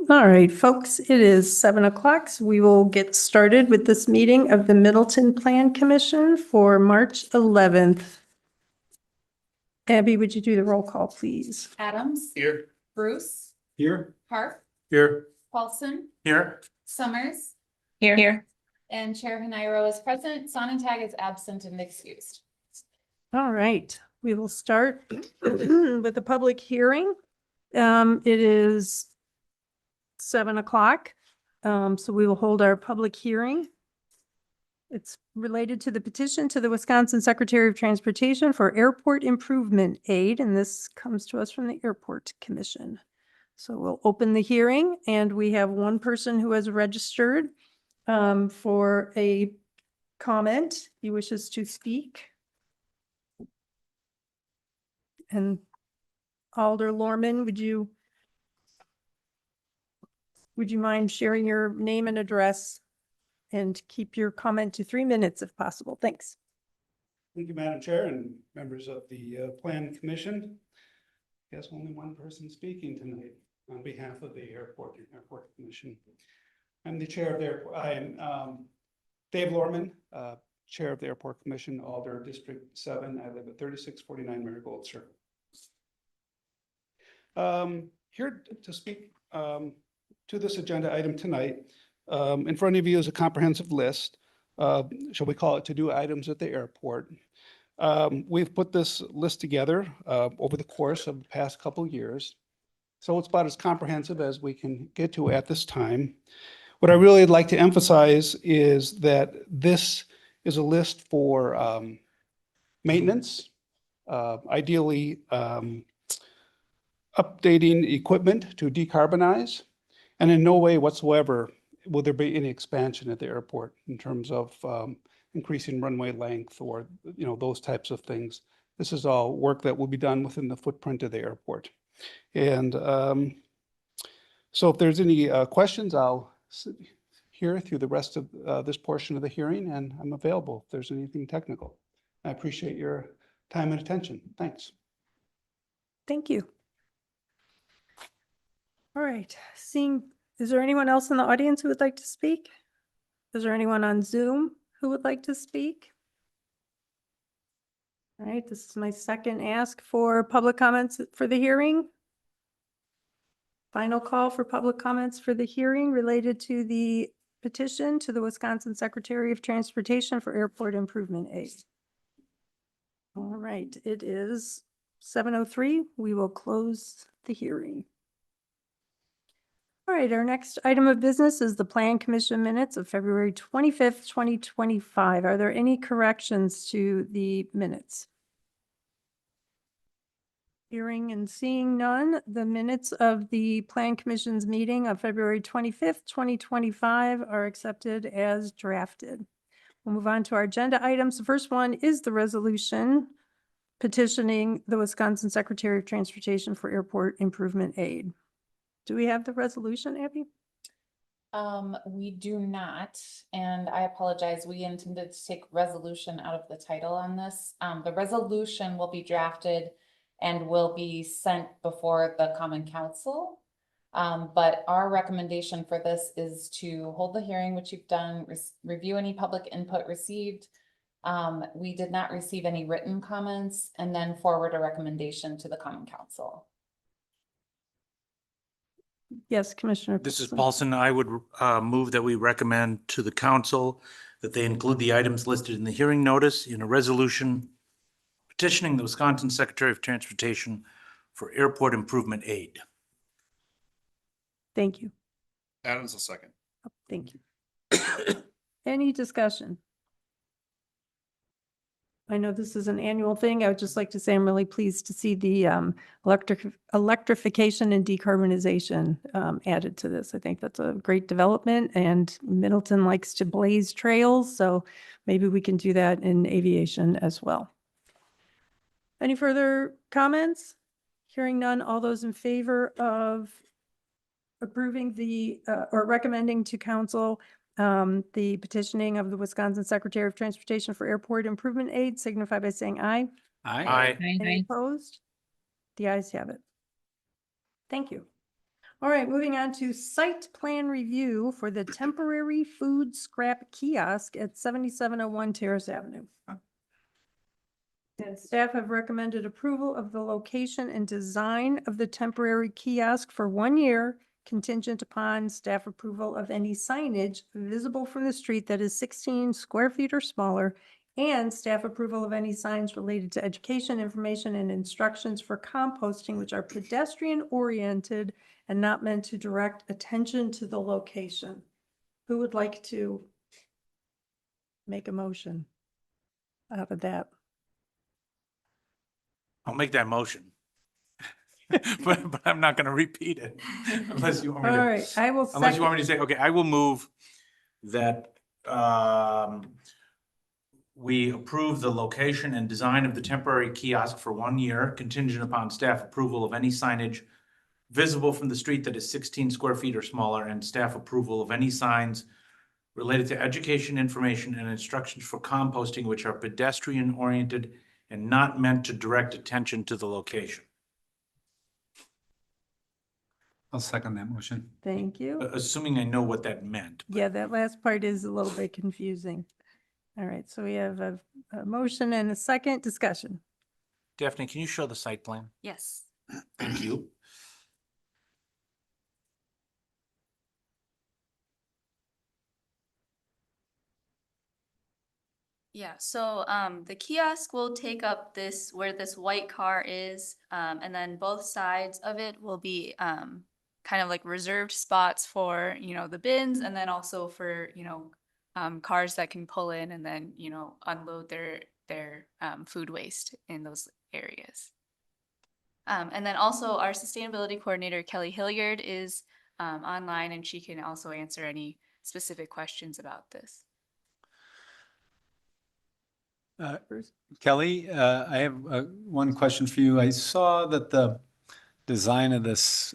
All right, folks, it is 7 o'clock. So we will get started with this meeting of the Middleton Plan Commission for March 11th. Abby, would you do the roll call, please? Adams. Here. Bruce. Here. Harp. Here. Paulson. Here. Summers. Here. And Chair Hanairo is present. Sonntag is absent and excused. All right, we will start with the public hearing. It is 7 o'clock, so we will hold our public hearing. It's related to the petition to the Wisconsin Secretary of Transportation for airport improvement aid, and this comes to us from the Airport Commission. So we'll open the hearing, and we have one person who has registered for a comment. He wishes to speak. And Alder Lorman, would you mind sharing your name and address and keep your comment to 3 minutes if possible? Thanks. Thank you, Madam Chair and members of the Plan Commission. I guess only one person speaking tonight on behalf of the Airport Commission. I'm the chair of the I am Dave Lorman, Chair of the Airport Commission, Alder District 7. I live at 3649 Marigold Circle. Here to speak to this agenda item tonight. In front of you is a comprehensive list. Shall we call it to-do items at the airport? We've put this list together over the course of the past couple of years. So it's about as comprehensive as we can get to at this time. What I really like to emphasize is that this is a list for maintenance, ideally updating equipment to decarbonize, and in no way whatsoever will there be any expansion at the airport in terms of increasing runway length or those types of things. This is all work that will be done within the footprint of the airport. And so if there's any questions, I'll sit here through the rest of this portion of the hearing, and I'm available if there's anything technical. I appreciate your time and attention. Thanks. Thank you. All right, is there anyone else in the audience who would like to speak? Is there anyone on Zoom who would like to speak? All right, this is my second ask for public comments for the hearing. Final call for public comments for the hearing related to the petition to the Wisconsin Secretary of Transportation for airport improvement aid. All right, it is 7:03. We will close the hearing. All right, our next item of business is the Plan Commission minutes of February 25th, 2025. Are there any corrections to the minutes? Hearing and seeing none, the minutes of the Plan Commission's meeting of February 25th, 2025 are accepted as drafted. We'll move on to our agenda items. The first one is the resolution petitioning the Wisconsin Secretary of Transportation for airport improvement aid. Do we have the resolution, Abby? We do not, and I apologize. We intended to take resolution out of the title on this. The resolution will be drafted and will be sent before the Common Council. But our recommendation for this is to hold the hearing, which you've done, review any public input received. We did not receive any written comments, and then forward a recommendation to the Common Council. Yes, Commissioner. This is Paulson. I would move that we recommend to the council that they include the items listed in the hearing notice in a resolution petitioning the Wisconsin Secretary of Transportation for airport improvement aid. Thank you. Adams, a second. Thank you. Any discussion? I know this is an annual thing. I would just like to say I'm really pleased to see the electrification and decarbonization added to this. I think that's a great development, and Middleton likes to blaze trails, so maybe we can do that in aviation as well. Any further comments? Hearing none, all those in favor of approving or recommending to council the petitioning of the Wisconsin Secretary of Transportation for airport improvement aid signify by saying aye. Aye. Any opposed? The ayes have it. Thank you. All right, moving on to site plan review for the temporary food scrap kiosk at 7701 Terrace Avenue. And staff have recommended approval of the location and design of the temporary kiosk for 1 year, contingent upon staff approval of any signage visible from the street that is 16 square feet or smaller, and staff approval of any signs related to education, information, and instructions for composting, which are pedestrian-oriented and not meant to direct attention to the location. Who would like to make a motion out of that? I'll make that motion. But I'm not gonna repeat it unless you want me All to. right, I will Unless you want second. me to say, okay, I will move that we approve the location and design of the temporary kiosk for 1 year, contingent upon staff approval of any signage visible from the street that is 16 square feet or smaller, and staff approval of any signs related to education, information, and instructions for composting which are pedestrian-oriented and not meant to direct attention to the location. I'll second that motion. Thank you. Assuming I know what that meant. Yeah, that last part is a little bit confusing. All right, so we have a motion and a second discussion. Daphne, can you show the site plan? Yes. Thank you. Yeah, so the kiosk will take up this where this white car is, and then both sides of it will be kind of like reserved spots for, you know, the bins, and then also for, you know, cars that can pull in and then, you know, unload their food waste in those areas. And then also our sustainability coordinator, Kelly Hilliard, is online, and she can also answer any specific questions about this. Kelly, I have one question for you. I saw that the design of this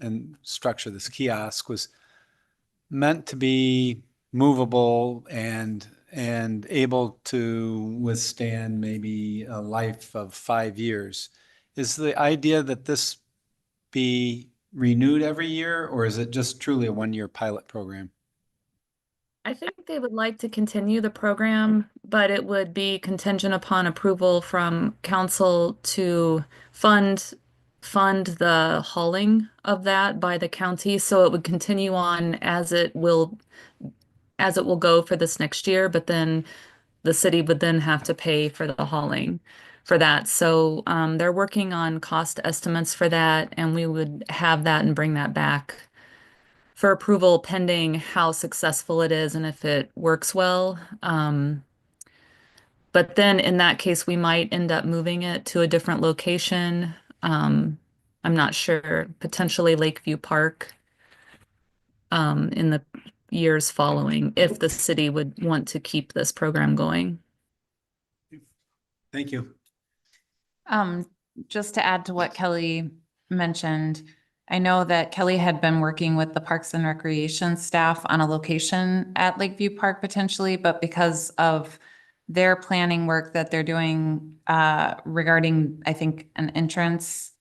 and structure, this kiosk, was meant to be movable and able to withstand maybe a life of 5 years. Is the idea that this be renewed every year, or is it just truly a 1-year pilot program? I think they would like to continue the program, but it would be contingent upon approval from council to fund the hauling of that by the county. So it would continue on as it will go for this next year, but then the city would then have to pay for the hauling for that. So they're working on cost estimates for that, and we would have that and bring that back for approval pending how successful it is and if it works well. But then in that case, we might end up moving it to a different location. I'm not sure, potentially Lakeview Park in the years following, if the city would want to keep this program going. Thank you. Just to add to what Kelly mentioned, I know that Kelly had been working with the Parks and Recreation staff on a location at Lakeview Park potentially, but because of their planning work that they're doing regarding, I think, an entrance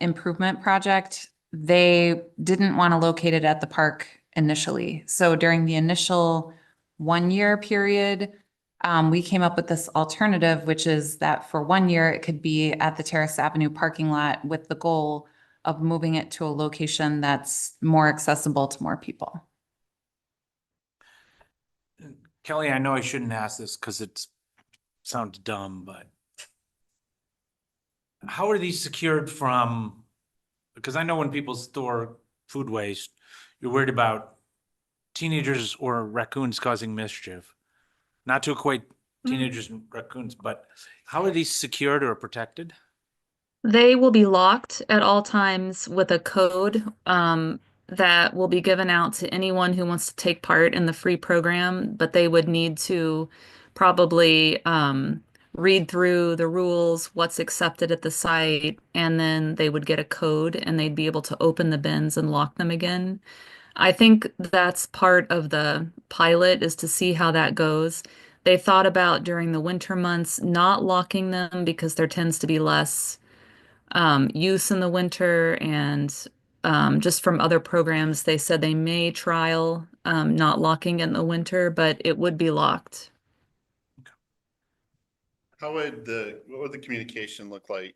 improvement project, they didn't want to locate it at the park initially. So during the initial 1-year period, we came up with this alternative, which is that for 1 year, it could be at the Terrace Avenue parking lot with the goal of moving it to a location that's more accessible to more people. Kelly, I know I shouldn't ask this because it sounds dumb, but how are these secured from, because I know when people store food waste, you're worried about teenagers or raccoons causing mischief. Not to equate teenagers and raccoons, but how are these secured or protected? They will be locked at all times with a code that will be given out to anyone who wants to take part in the free program, but they would need to probably read through the rules, what's accepted at the site, and then they would get a code and they'd be able to open the bins and lock them again. I think that's part of the pilot, is to see how that goes. They thought about during the winter months not locking them because there tends to be less use in the winter, and just from other programs, they said they may trial not locking it in the winter, but it would be locked. What would the communication look like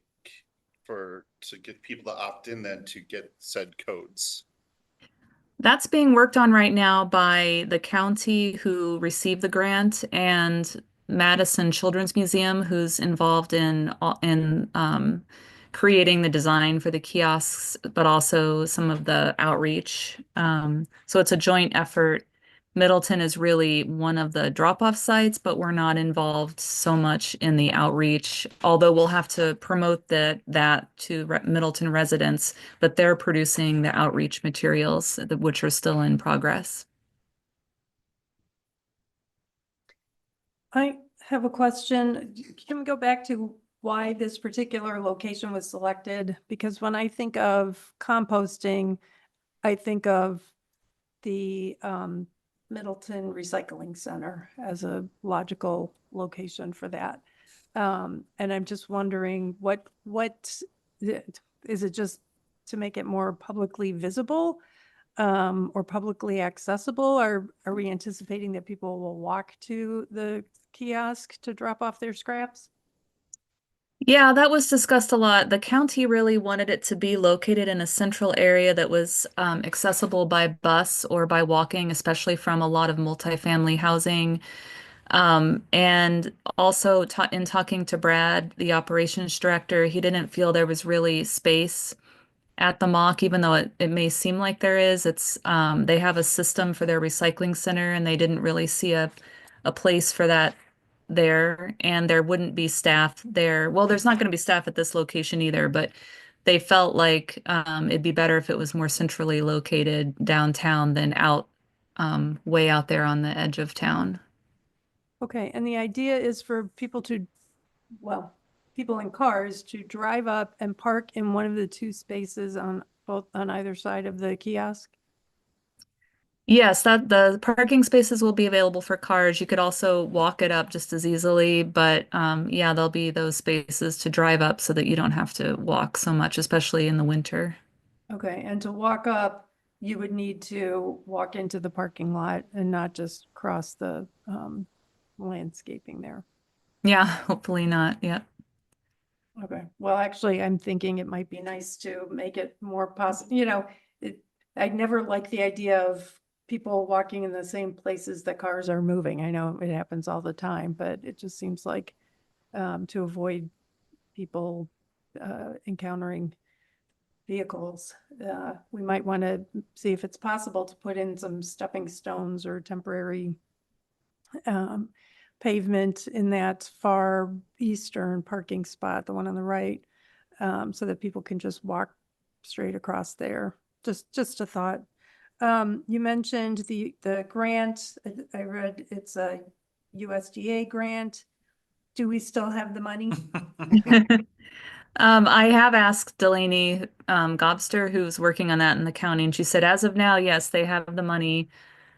to get people to opt in then to get said codes? That's being worked on right now by the county who received the grant and Madison Children's Museum, who's involved in creating the design for the kiosks, but also some of the outreach. So it's a joint effort. Middleton is really one of the drop-off sites, but we're not involved so much in the outreach, although we'll have to promote that to Middleton residents, but they're producing the outreach materials, which are still in progress. I have a question. Can we go back to why this particular location was selected? Because when I think of composting, I think of the Middleton Recycling Center as a logical location for that. And I'm just wondering is it just to make it more publicly visible or publicly accessible? Or are we anticipating that people will walk to the kiosk to drop off their scraps? Yeah, that was discussed a lot. The county really wanted it to be located in a central area that was accessible by bus or by walking, especially from a lot of multifamily housing. And also in talking to Brad, the operations director, he didn't feel there was really space at the mock, even though it may seem like there is. They have a system for their recycling center, and they didn't really see a place for that there, and there wouldn't be staff there. Well, there's not going to be staff at this location either, but they felt like it'd be better if it was more centrally located downtown than way out there on the edge of town. Okay, and the idea is for people people in cars to drive up and park in one of the two spaces on either side of the kiosk? Yes, that the parking spaces will be available for cars. You could also walk it up just as easily, but yeah, there'll be those spaces to drive up so that you don't have to walk so much, especially in the winter. Okay, and to walk up, you would need to walk into the parking lot and not just cross the landscaping there. Yeah, hopefully not. Yeah. Okay, well, actually, I'm thinking it might be nice to make it more possible, I'd never like the idea of people walking in the same places that cars are moving. I know it happens all the time, but it just seems like to avoid people encountering vehicles, we might want to see if it's possible to put in some stepping stones or temporary pavement in that far eastern parking spot, the one on the right, so that people can just walk straight across there. Just a thought. You mentioned the grant. I read it's a USDA grant. Do we still have the money? I have asked Delaney Gobster, who's working on that in the county, and she said, as of now, yes, they have the money.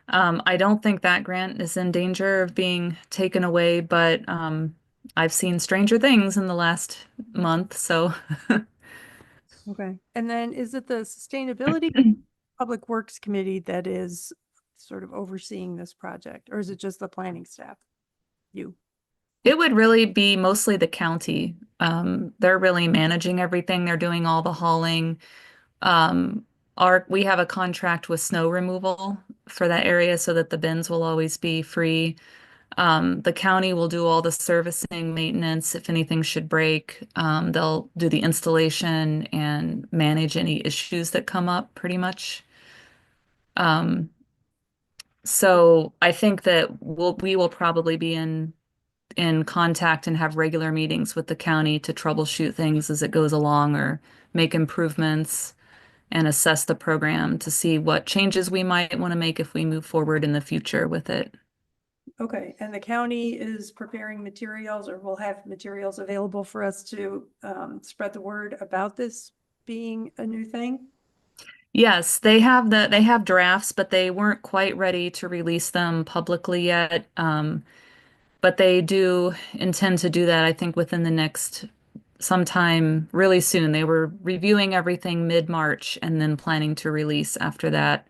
I don't think that grant is in danger of being taken away, but I've seen stranger things in the last month, so. Okay. And then is it the Sustainability Public Works Committee that is sort of overseeing this project, or is it just the planning staff? You? It would really be mostly the county. They're really managing everything. They're doing all the hauling. We have a contract with snow removal for that area so that the bins will always be free. The county will do all the servicing, maintenance, if anything should break. They'll do the installation and manage any issues that come up pretty much. So I think that we will probably be in contact and have regular meetings with the county to troubleshoot things as it goes along or make improvements and assess the program to see what changes we might want to make if we move forward in the future with it. Okay, and the county is preparing materials or will have materials available for us to spread the word about this being a new thing? Yes, they have drafts, but they weren't quite ready to release them publicly yet. But they do intend to do that, I think, within the next sometime really soon. They were reviewing everything mid-March and then planning to release after that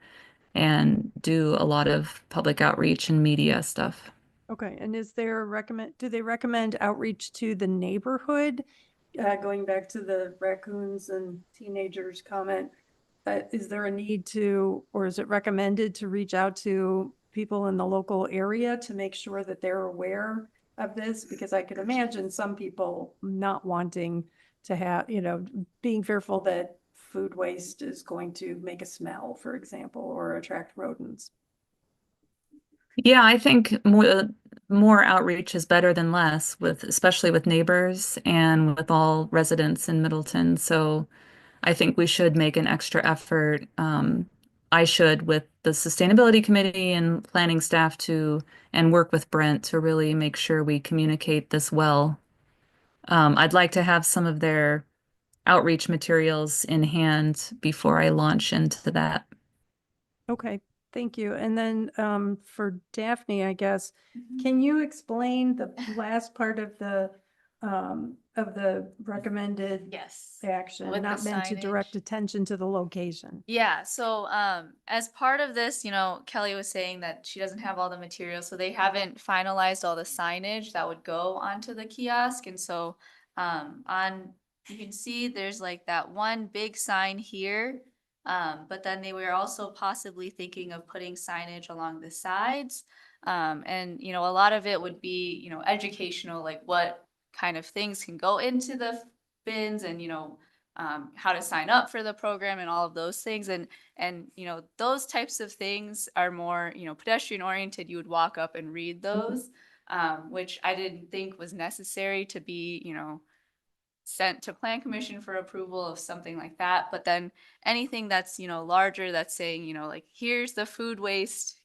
and do a lot of public outreach and media stuff. Okay, and do they recommend outreach to the neighborhood? Going back to the raccoons and teenagers comment, is there a need to, or is it recommended to reach out to people in the local area to make sure that they're aware of this? Because I could imagine some people not wanting to have, being fearful that food waste is going to make a smell, for example, or attract rodents. Yeah, I think more outreach is better than less with especially with neighbors and with all residents in Middleton. So I think we should make an extra effort. I should with the sustainability committee and planning staff and work with Brent to really make sure we communicate this well. I'd like to have some of their outreach materials in hand before I launch into that. Okay, thank you. And then for Daphne, I guess, can you explain the last part of the recommended Yes. action, With the not meant to direct signage. attention to the location? Yeah, so as part of this, Kelly was saying that she doesn't have all the materials, so they haven't finalized all the signage that would go onto the kiosk. And so on you can see there's like that one big sign here. But then they were also possibly thinking of putting signage along the sides. And a lot of it would be, educational, like what kind of things can go into the bins and how to sign up for the program and all of those things. And those types of things are more, pedestrian oriented. You would walk up and read those, which I didn't think was necessary to be, sent to plan commission for approval of something like that. But then anything that's, larger, that's saying, like, here's the food waste,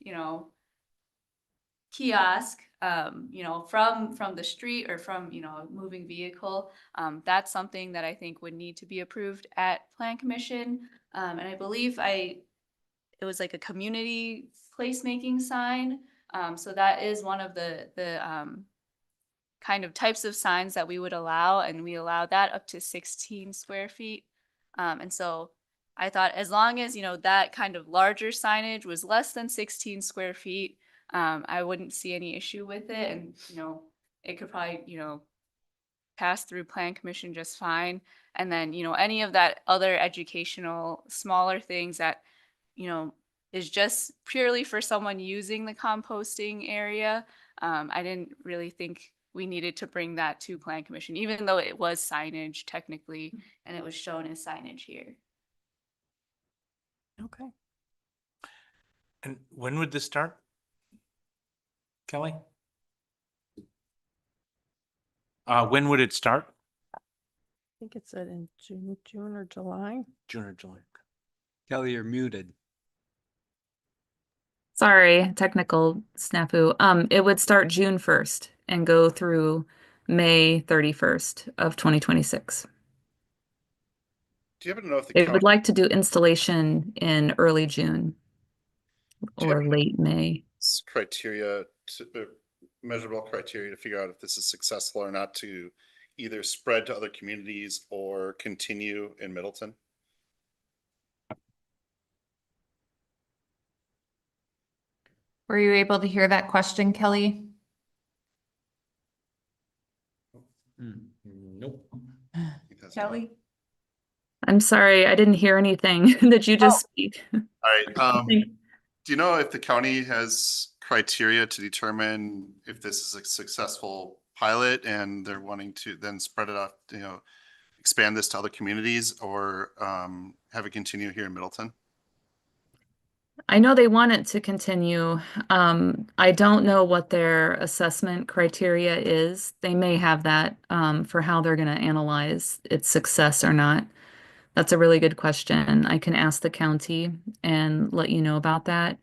kiosk, from the street or from, a moving vehicle. That's something that I think would need to be approved at Plan Commission. And I believe it was like a community placemaking sign. So that is one of the kind of types of signs that we would allow, and we allow that up to 16 square feet. And so I thought as long as, that kind of larger signage was less than 16 square feet, I wouldn't see any issue with it. And, it could probably, pass through Plan Commission just fine. And then, any of that other educational, smaller things that, is just purely for someone using the composting area. I didn't really think we needed to bring that to Plan Commission, even though it was signage technically, and it was shown as signage here. Okay. And when would this start? Kelly? When would it start? I think it said in June or July. June or July? Kelly, you're muted. Sorry, technical snafu. It would start June 1st and go through May 31st of 2026. Do you happen to know if the They would county, like to do installation in early June Do you or have- late May. measurable criteria to figure out if this is successful or not, to either spread to other communities or continue in Middleton? Were you able to hear that question, Kelly? Nope. I think that's- Kelly? I'm sorry, I didn't hear anything. Did you just speak? All right, do you know if the county has criteria to determine if this is a successful pilot and they're wanting to then spread it out, expand this to other communities, or have it continue here in Middleton? I know they want it to continue. I don't know what their assessment criteria is. They may have that for how they're going to analyze its success or not. That's a really good question. I can ask the county and let you know about that.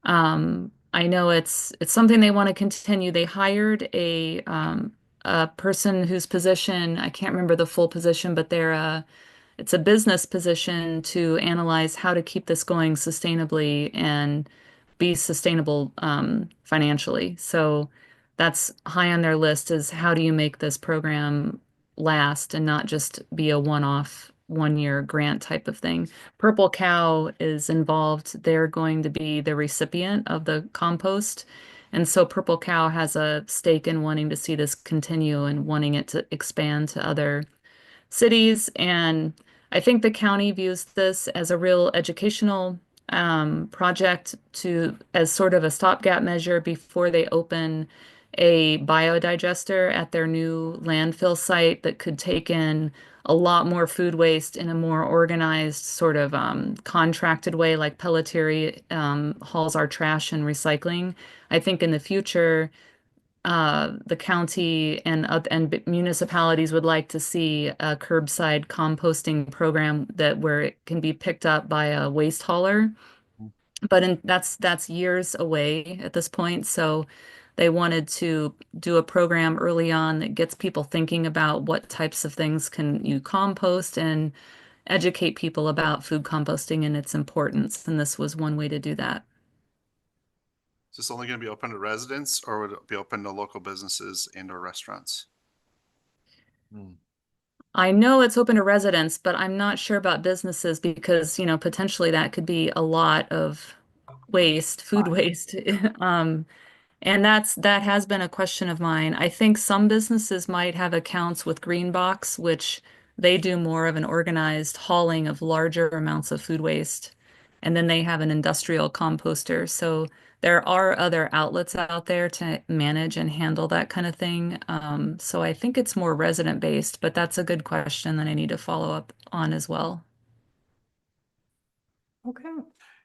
I know it's something they want to continue. They hired a person whose position, I can't remember the full position, but it's a business position to analyze how to keep this going sustainably and be sustainable financially. So that's high on their list, is how do you make this program last and not just be a one-off, one-year grant type of thing. Purple Cow is involved. They're going to be the recipient of the compost. And so Purple Cow has a stake in wanting to see this continue and wanting it to expand to other cities. And I think the county views this as a real educational project as sort of a stopgap measure before they open a biodigester at their new landfill site that could take in a lot more food waste in a more organized sort of contracted way, like Pelletier hauls our trash and recycling. I think in the future, the county and municipalities would like to see a curbside composting program where it can be picked up by a waste hauler. But that's years away at this point. So they wanted to do a program early on that gets people thinking about what types of things can you compost and educate people about food composting and its importance. And this was one way to do that. Is this only going to be open to residents or would it be open to local businesses and or restaurants? I know it's open to residents, but I'm not sure about businesses because, potentially that could be a lot of waste, food waste. And that has been a question of mine. I think some businesses might have accounts with Greenbox, which they do more of an organized hauling of larger amounts of food waste. And then they have an industrial composter. So there are other outlets out there to manage and handle that kind of thing. So I think it's more resident based, but that's a good question that I need to follow up on as well. Okay.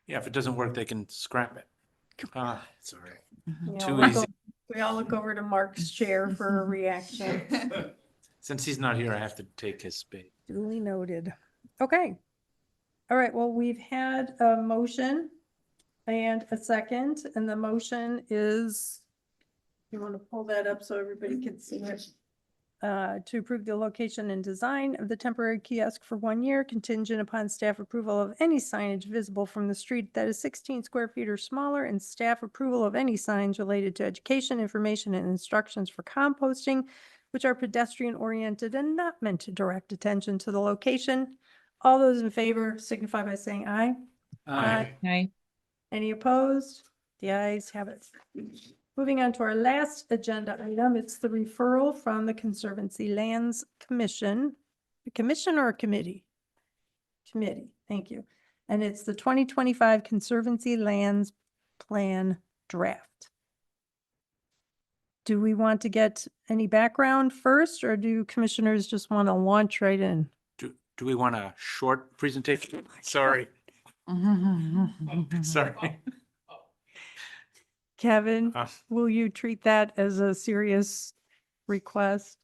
Yeah, if it doesn't work, they can scrap it. It's all right. You know, Too we easy. We all look over to Mark's chair for a reaction. Since he's not here, I have to take his space. Duly noted. Okay. All right, well, we've had a motion and a second, and the motion is, you want to pull that up so everybody can see it? To approve the location and design of the temporary kiosk for 1 year, contingent upon staff approval of any signage visible from the street that is 16 square feet or smaller, and staff approval of any signs related to education, information, and instructions for composting, which are pedestrian oriented and not meant to direct attention to the location. All those in favor signify by saying aye. Okay. Any opposed? The ayes have it. Moving on to our last agenda item, it's the referral from the Conservancy Lands Commission. A commission or a committee? Committee, thank you. And it's the 2025 Conservancy Lands Plan Draft. Do we want to get any background first, or do commissioners just want to launch right in? Do we want a short presentation? Sorry. Sorry. Kevin, Uh, will you treat that as a serious request?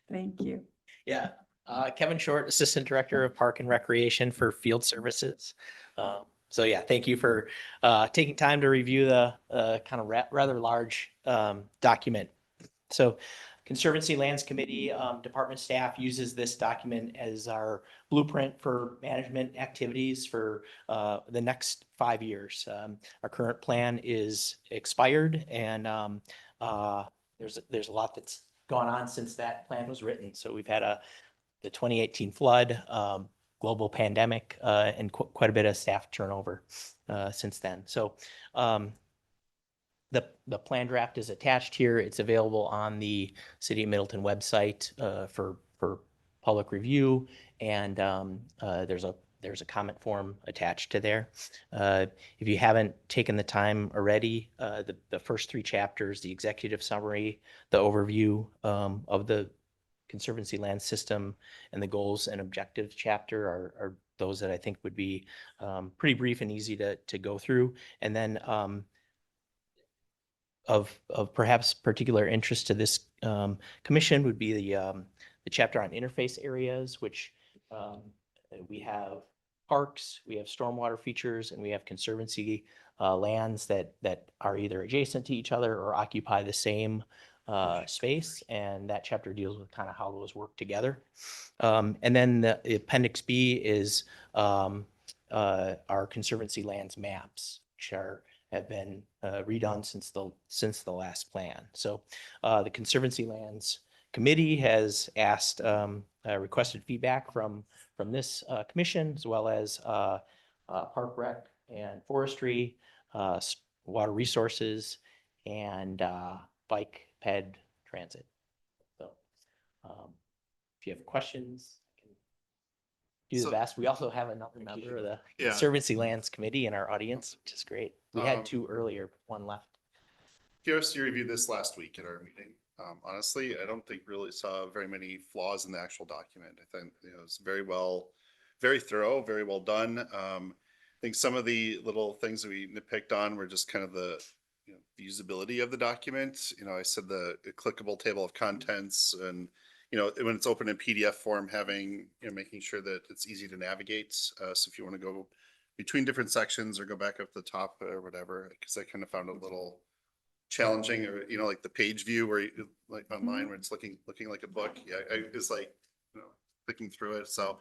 Thank you. Yeah, Kevin Short, Assistant Director of Park and Recreation for Field Services. So yeah, thank you for taking time to review the kind of rather large document. So Conservancy Lands Committee department staff uses this document as our blueprint for management activities for the next 5 years. Our current plan is expired, and there's a lot that's gone on since that plan was written. So we've had the 2018 flood, global pandemic, and quite a bit of staff turnover since then. So the plan draft is attached here. It's available on the City of Middleton website for public review, and there's a comment form attached to there. If you haven't taken the time already, the first 3 chapters, the executive summary, the overview of the Conservancy land system, and the goals and objectives chapter are those that I think would be pretty brief and easy to go through. And then of perhaps particular interest to this commission would be the chapter on interface areas, which we have parks, we have stormwater features, and we have conservancy lands that are either adjacent to each other or occupy the same space. And that chapter deals with kind of how those work together. And then the Appendix B is our conservancy lands maps, which have been redone since the last plan. So the conservancy lands committee has asked, requested feedback from this commission, as well as Park Rec and Forestry, Water Resources, and Bike Ped Transit. So if you have questions, I can do the So- best. We also have another member of the Yeah. Conservancy Lands Committee in our audience, which is great. We had Um, 2 earlier, but 1 left. PRC reviewed this last week at our meeting. Honestly, I don't think really saw very many flaws in the actual document. I think it was very thorough, very well done. I think some of the little things that we nitpicked on were just kind of the the usability of the document. I said the clickable table of contents, and when it's open in PDF form, having making sure that it's easy to navigate. So if you want to go between different sections or go back up to the top or whatever, because I kind of found it a little challenging, or like the page view where like online where it's looking like a book. Yeah, I was like clicking through it. So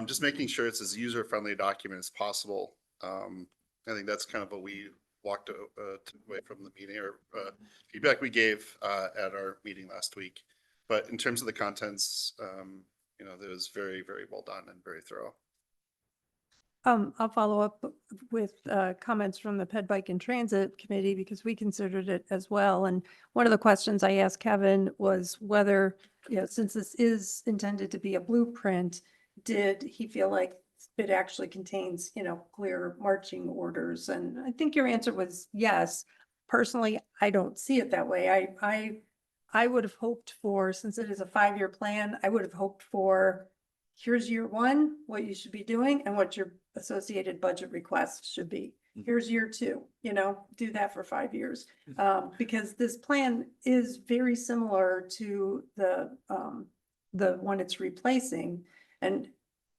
just making sure it's as user friendly a document as possible. I think that's kind of what we walked away from the meeting, or feedback we gave at our meeting last week. But in terms of the contents, that was very, very well done and very thorough. I'll follow up with comments from the Ped Bike and Transit Committee because we considered it as well. And one of the questions I asked Kevin was whether, since this is intended to be a blueprint, did he feel like it actually contains, clear marching orders? And I think your answer was yes. Personally, I don't see it that way. I would have hoped for, since it is a 5-year plan, I would have hoped for, here's year 1, what you should be doing and what your associated budget requests should be. Here's year 2, do that for 5 years. Because this plan is very similar to the one it's replacing. And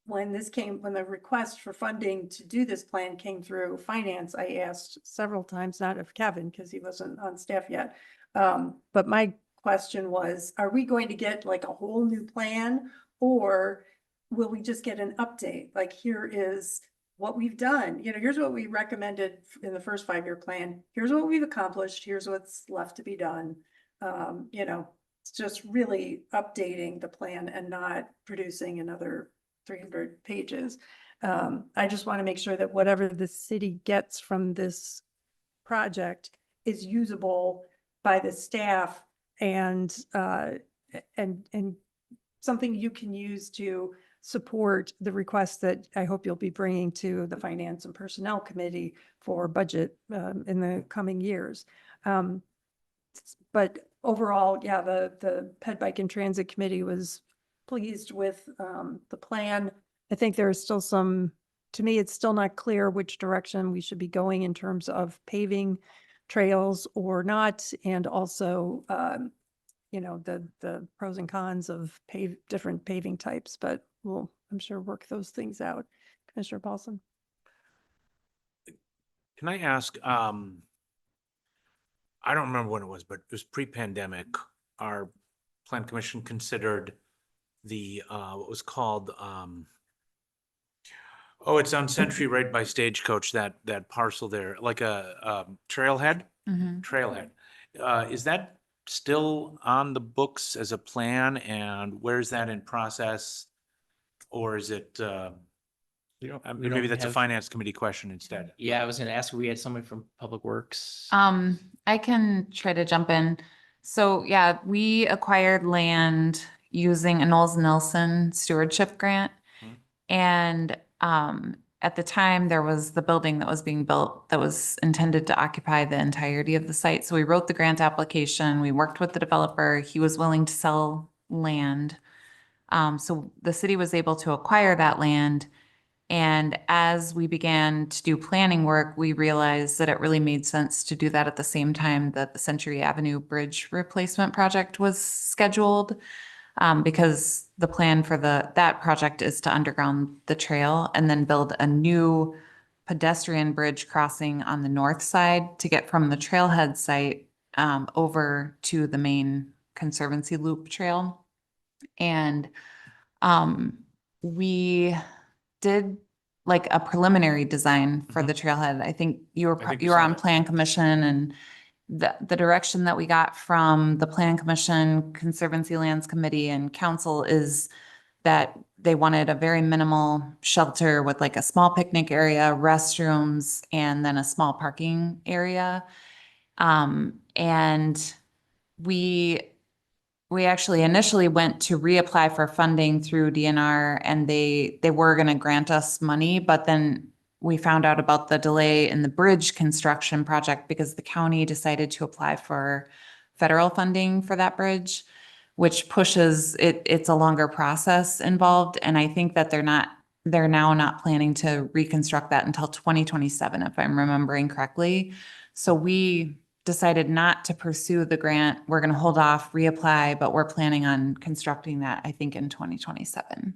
when the request for funding to do this plan came through finance, I asked several times, not of Kevin, because he wasn't on staff yet. But my question was, are we going to get like a whole new plan, or will we just get an update? Like, here is what we've done. Here's what we recommended in the first 5-year plan. Here's what we've accomplished. Here's what's left to be done. It's just really updating the plan and not producing another 300 pages. I just want to make sure that whatever the city gets from this project is usable by the staff and something you can use to support the requests that I hope you'll be bringing to the Finance and Personnel Committee for budget in the coming years. But overall, yeah, the Ped Bike and Transit Committee was pleased with the plan. I think there is still to me, it's still not clear which direction we should be going in terms of paving trails or not, and also the pros and cons of different paving types, but we'll, I'm sure, work those things out. Commissioner Paulson. Can I ask, I don't remember when it was, but it was pre-pandemic, our plan commission considered the, what was called, it's on Century right by Stagecoach, that parcel there, like a trailhead? Trailhead. Is that still on the books as a plan, and where's that in process? Or is it, maybe that's a have- finance committee question instead? Yeah, I was gonna ask if we had someone from Public Works. I can try to jump in. So yeah, we acquired land using a Knowles Nelson stewardship grant. And at the time, there was the building that was being built that was intended to occupy the entirety of the site. So we wrote the grant application, we worked with the developer, he was willing to sell land. So the city was able to acquire that land. And as we began to do planning work, we realized that it really made sense to do that at the same time that the Century Avenue Bridge replacement project was scheduled. Because the plan for that project is to underground the trail and then build a new pedestrian bridge crossing on the north side to get from the trailhead site over to the main Conservancy Loop Trail. And we did like a preliminary design for the trailhead. I think you were I think we you were saw on that. Plan Commission, the direction that we got from the Plan Commission, Conservancy Lands Committee, and Council is that they wanted a very minimal shelter with like a small picnic area, restrooms, and then a small parking area. And we actually initially went to reapply for funding through DNR, and they were going to grant us money, but then we found out about the delay in the bridge construction project because the county decided to apply for federal funding for that bridge, which pushes it. It's a longer process involved, and I think that they're now not planning to reconstruct that until 2027, if I'm remembering correctly. So we decided not to pursue the grant. We're going to hold off, reapply, but we're planning on constructing that, I think, in 2027.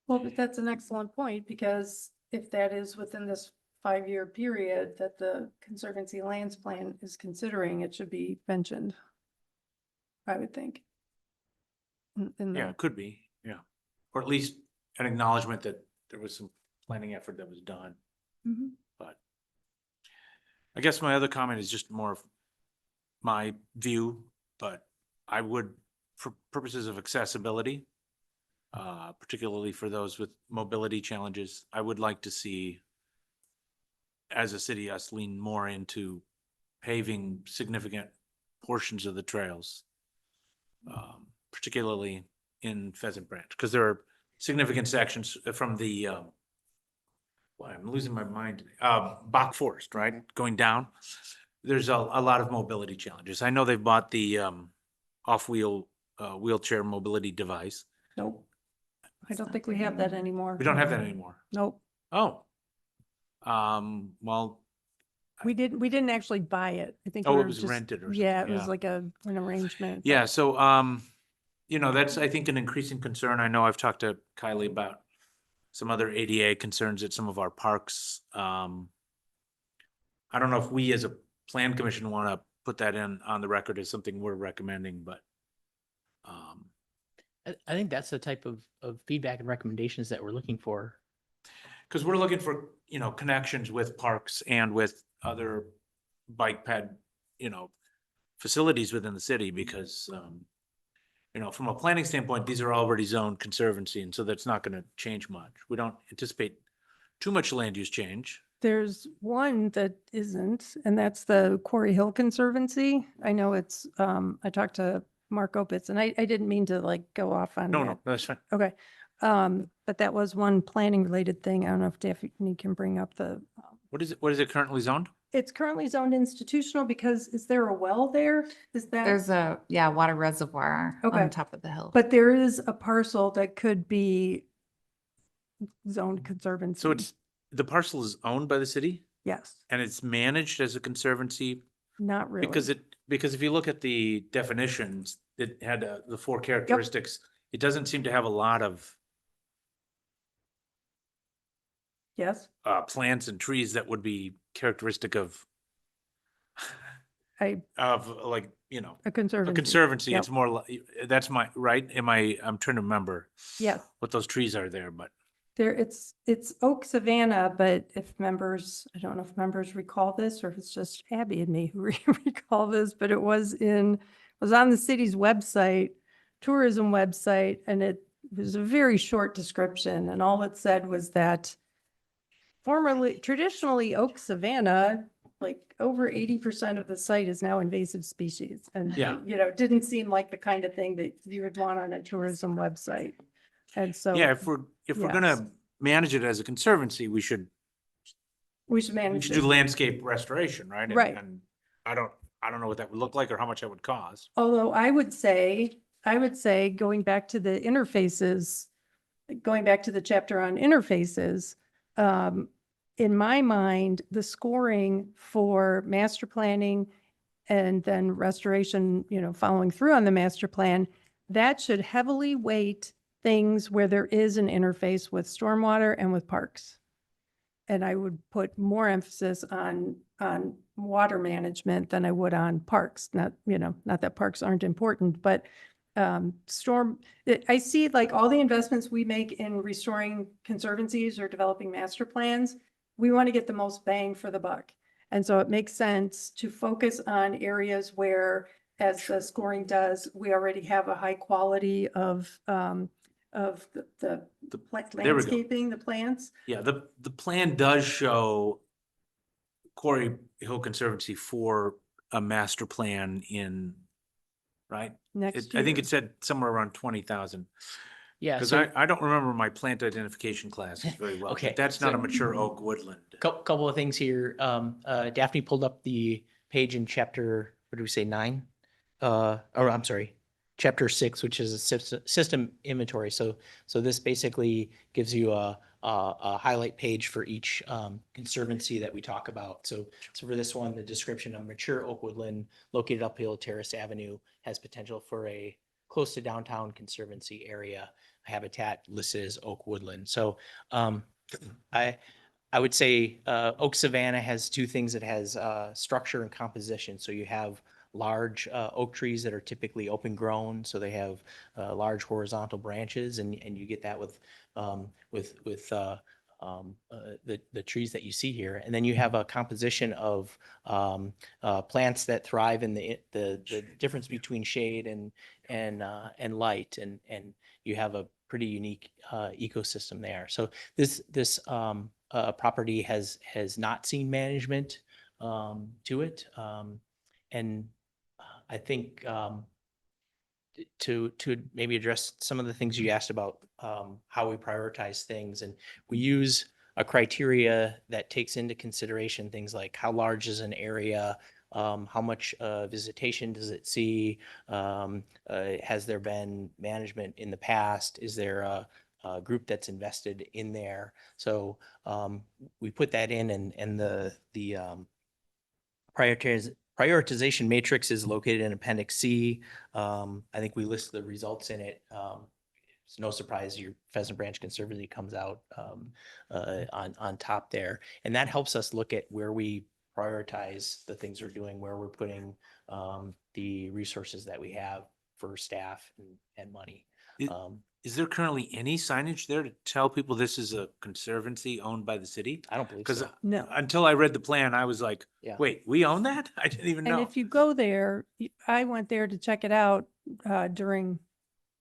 Well, but that's an excellent point, because if that is within this 5-year period that the Conservancy Lands Plan is considering, it should be mentioned, I would think. In Yeah, the, it could be, yeah. Or at least an acknowledgement that there was some planning effort that was done. Mhm. But I guess my other comment is just more of my view, but I would, for purposes of accessibility, particularly for those with mobility challenges, I would like to see, as a city, us lean more into paving significant portions of the trails, particularly in Pheasant Branch, because there are significant sections from the, well, I'm losing my mind, Bach Forest, right, going down. There's a lot of mobility challenges. I know they've bought the off-wheel wheelchair mobility device. nope. I don't think we have that anymore. We don't have that anymore. Nope. Oh. Well, We didn't actually buy it. I think Oh, we it were was just, rented or yeah, it something, was yeah. like an arrangement. yeah, so, that's, I think, an increasing concern. I know I've talked to Kylie about some other ADA concerns at some of our parks. I don't know if we as a plan commission want to put that in on the record as something we're recommending, but I think that's the type of feedback and recommendations that we're looking for. because we're looking for, connections with parks and with other bike ped, facilities within the city, because, from a planning standpoint, these are already zoned conservancy, and so that's not going to change much. We don't anticipate too much land use change. There's one that isn't, and that's the Quarry Hill Conservancy. I know it's, I talked to Mark Opitz, and I didn't mean to like go off on No, that. no, that's fine. Okay. But that was one planning related thing. I don't know if Daphne can bring up the, What is it currently zoned? it's currently zoned institutional because is there a well there? Is that? There's a, water reservoir Okay. on top of the hill. But there is a parcel that could be zoned conservancy. So the parcel is owned by the city Yes, and it's managed as a conservancy not really. because if you look at the definitions, it had the 4 characteristics. It doesn't seem to have a lot of Yes, plants and trees that would be characteristic of a like, a a conservancy. conservancy. Yep. It's more, that's my, right? I'm trying to remember Yes, what those trees are there, but there, it's oak savanna, but if members, I don't know if members recall this or if it's just Abby and me who recall this, but it was on the city's website, tourism website, and it was a very short description, and all it said was that traditionally oak savanna, like over 80% of the site is now invasive species. And, Yeah. it didn't seem like the kind of thing that you would want on a tourism website. And so. yeah, if we're yes. gonna manage it as a conservancy, we should manage do it. landscape restoration, right? Right. And I don't know what that would look like or how much that would cost. Although I would say going back to the interfaces, going back to the chapter on interfaces, in my mind, the scoring for master planning and then restoration, following through on the master plan, that should heavily weight things where there is an interface with stormwater and with parks. And I would put more emphasis on water management than I would on parks. Not that parks aren't important, but I see like all the investments we make in restoring conservancies or developing master plans, we want to get the most bang for the buck. And so it makes sense to focus on areas where, as the scoring does, we already have a high quality of the There we go. landscaping, the plants. Yeah, the plan does show Quarry Hill Conservancy for a master plan in, right? Next I think year. it said somewhere around 20,000. Yeah, Because so I don't remember my plant identification classes very well, Okay, but that's not a so- mature oak woodland. couple of things here. Daphne pulled up the page in chapter, what did we say, 9? Or I'm sorry, chapter 6, which is a system inventory. So this basically gives you a highlight page for each conservancy that we talk about. So for this one, the description of mature oak woodland located uphill Terrace Avenue has potential for a close to downtown conservancy area habitat listed as oak woodland. So I would say oak savanna has two things. It has structure and composition. So you have large oak trees that are typically open grown, so they have large horizontal branches, and you get that with the trees that you see here. And then you have a composition of plants that thrive in the difference between shade and light, and you have a pretty unique ecosystem there. So this property has not seen management to it, and I think to maybe address some of the things you asked about how we prioritize things, and we use a criteria that takes into consideration things like how large is an area, how much visitation does it see, has there been management in the past, is there a group that's invested in there. So we put that in, and the prioritization matrix is located in Appendix C. I think we list the results in it. It's no surprise your Pheasant Branch Conservancy comes out on top there. And that helps us look at where we prioritize the things we're doing, where we're putting the resources that we have for staff and money. Is there currently any signage there to tell people this is a conservancy owned by the city? I don't believe Because so. No. until I read the plan, I was like, Yeah. wait, we own that? I didn't even And know. if you go there, I went there to check it out during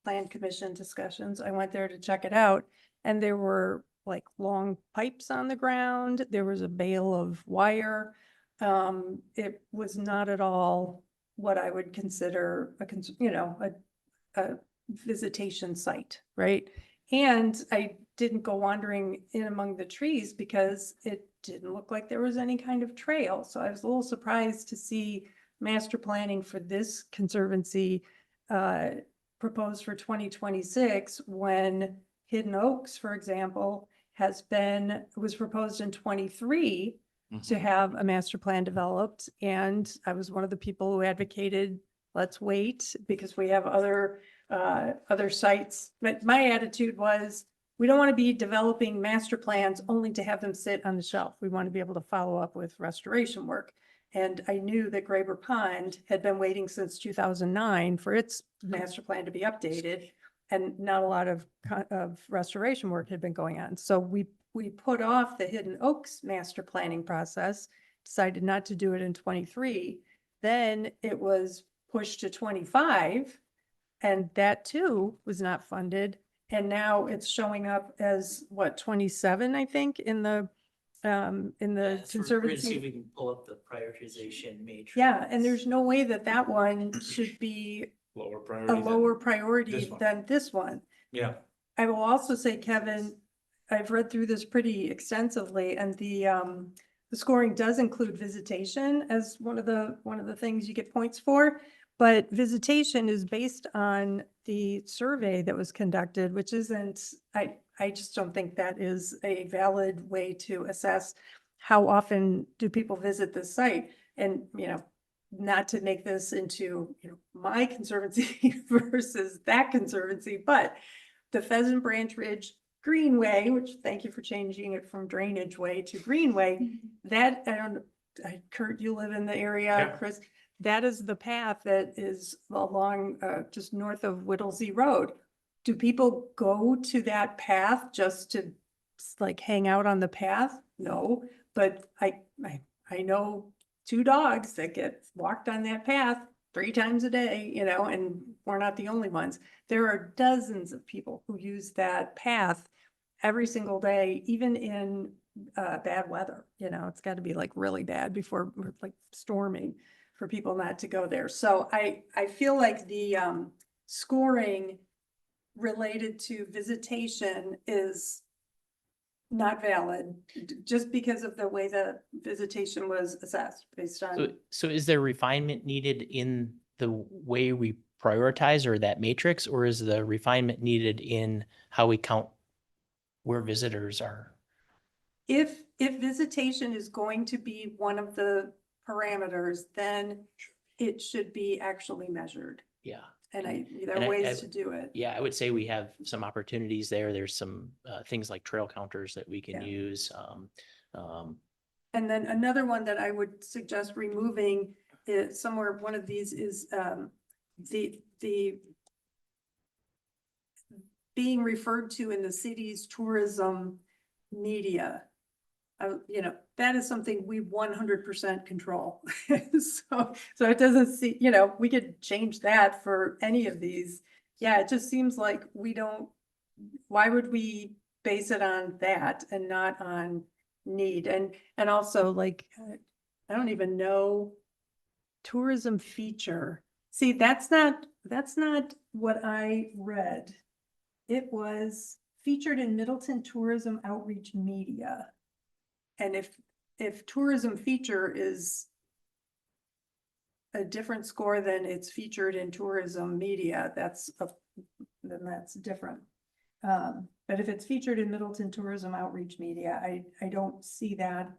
Plan Commission discussions. I went there to check it out, and there were like long pipes on the ground. There was a bale of wire. It was not at all what I would consider a visitation site, right? And I didn't go wandering in among the trees because it didn't look like there was any kind of trail. So I was a little surprised to see master planning for this conservancy proposed for 2026 when Hidden Oaks, for example, was proposed in 23 to have a master plan developed. And I was one of the people who advocated, let's wait because we have other sites. But my attitude was, we don't want to be developing master plans only to have them sit on the shelf. We want to be able to follow up with restoration work. And I knew that Graber Pond had been waiting since 2009 for its master plan to be updated, and not a lot of restoration work had been going on. So we put off the Hidden Oaks master planning process, decided not to do it in 23. Then it was pushed to 25, and that too was not funded. And now it's showing up as 27, I think, in the conservancy. See if we can pull up the prioritization matrix. Yeah, and there's no way that one should be Lower a priority. lower priority this one. than this one. Yeah. I will also say, Kevin, I've read through this pretty extensively, and the scoring does include visitation as one of the things you get points for. But visitation is based on the survey that was conducted, which isn't, I just don't think that is a valid way to assess how often do people visit this site. And, not to make this into, my conservancy versus that conservancy, but the Pheasant Branch Ridge Greenway, which, thank you for changing it from Drainage Way to Greenway, that, Kurt, you live in the area, Yeah. Chris, that is the path that is along just north of Whittlesey Road. Do people go to that path just to like hang out on the path? No, but I I know 2 dogs that get walked on that path 3 times a day, you know, and we're not the only ones. There are dozens of people who use that path every single day, even in bad weather. You know, it's got to be like really bad before like storming for people not to go there. So I feel like the scoring related to visitation is not valid just because of the way the visitation was assessed based So, on. so is there refinement needed in the way we prioritize or that matrix, or is the refinement needed in how we count where visitors are? If visitation is going to be one of the parameters, then it should be actually measured. Yeah. And there And are I- ways to do it. Yeah, I would say we have some opportunities there. There's some things like trail counters that we can Yeah. use. And then another one that I would suggest removing is somewhere, one of these is the being referred to in the city's tourism media. You know, that is something we 100% control. So it doesn't see, you know, we could change that for any of these. Yeah, it just seems like we don't, why would we base it on that and not on need? And also like, I don't even know tourism feature. See, that's not what I read. It was featured in Middleton Tourism Outreach Media. And if tourism feature is a different score than it's featured in tourism media, then that's different. But if it's featured in Middleton Tourism Outreach Media, I don't see that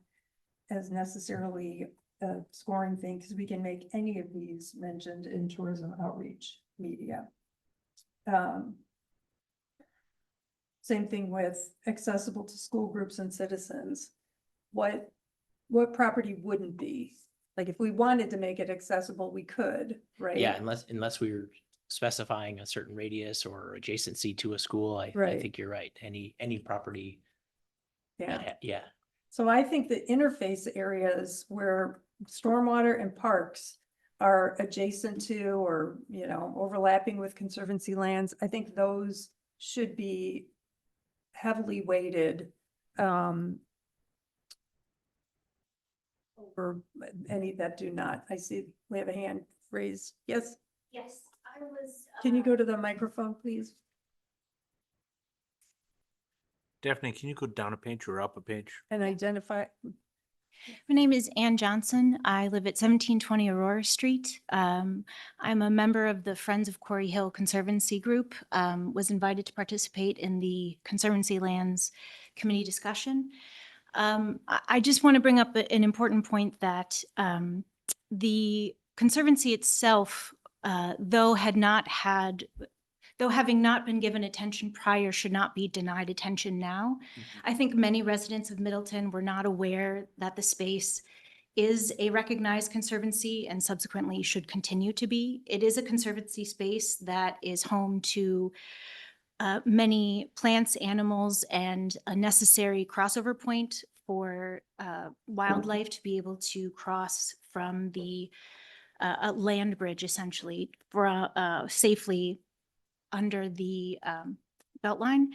as necessarily a scoring thing, because we can make any of these mentioned in tourism outreach media. Same thing with accessible to school groups and citizens. What property wouldn't be? Like if we wanted to make it accessible, we could, right? Yeah, unless we were specifying a certain radius or adjacency to a school, I Right. think you're right. Any property. Yeah. Yeah. So I think the interface areas where stormwater and parks are adjacent to, or, you know, overlapping with conservancy lands, I think those should be heavily weighted over any that do not. I see we have a hand raised. Yes, Yes, I was. can you go to the microphone, please? Daphne, can you go down a page or up a page? And identify. My name is Ann Johnson. I live at 1720 Aurora Street. I'm a member of the Friends of Quarry Hill Conservancy Group. Was invited to participate in the Conservancy Lands Committee discussion. I just want to bring up an important point that the Conservancy itself, though having not been given attention prior, should not be denied attention now. I think many residents of Middleton were not aware that the space is a recognized conservancy and subsequently should continue to be. It is a conservancy space that is home to many plants, animals, and a necessary crossover point for wildlife to be able to cross from the land bridge, essentially, for safely under the Beltline.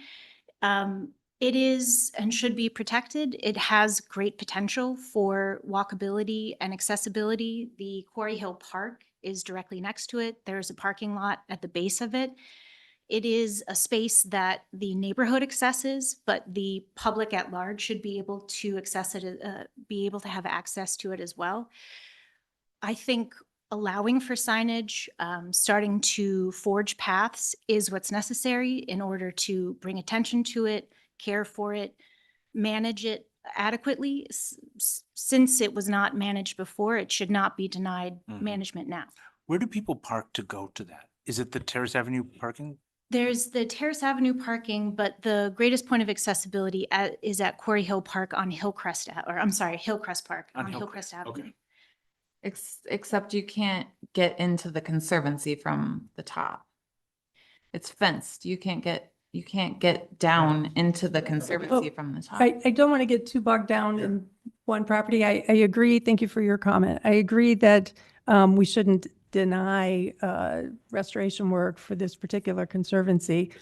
It is and should be protected. It has great potential for walkability and accessibility. The Quarry Hill Park is directly next to it. There's a parking lot at the base of it. It is a space that the neighborhood accesses, but the public at large should be able to access it, be able to have access to it as well. I think allowing for signage, starting to forge paths is what's necessary in order to bring attention to it, care for it, manage it adequately. Since it was not managed before, it should not be denied management now. Where do people park to go to that? Is it the Terrace Avenue parking? There's the Terrace Avenue parking, but the greatest point of accessibility is at Quarry Hill Park on Hillcrest, Hillcrest Park on Hillcrest Avenue. Okay. Except you can't get into the conservancy from the top. It's fenced. You can't get down into the conservancy from the top. I don't want to get too bogged down in one property. I agree. Thank you for your comment. I agree that we shouldn't deny restoration work for this particular conservancy.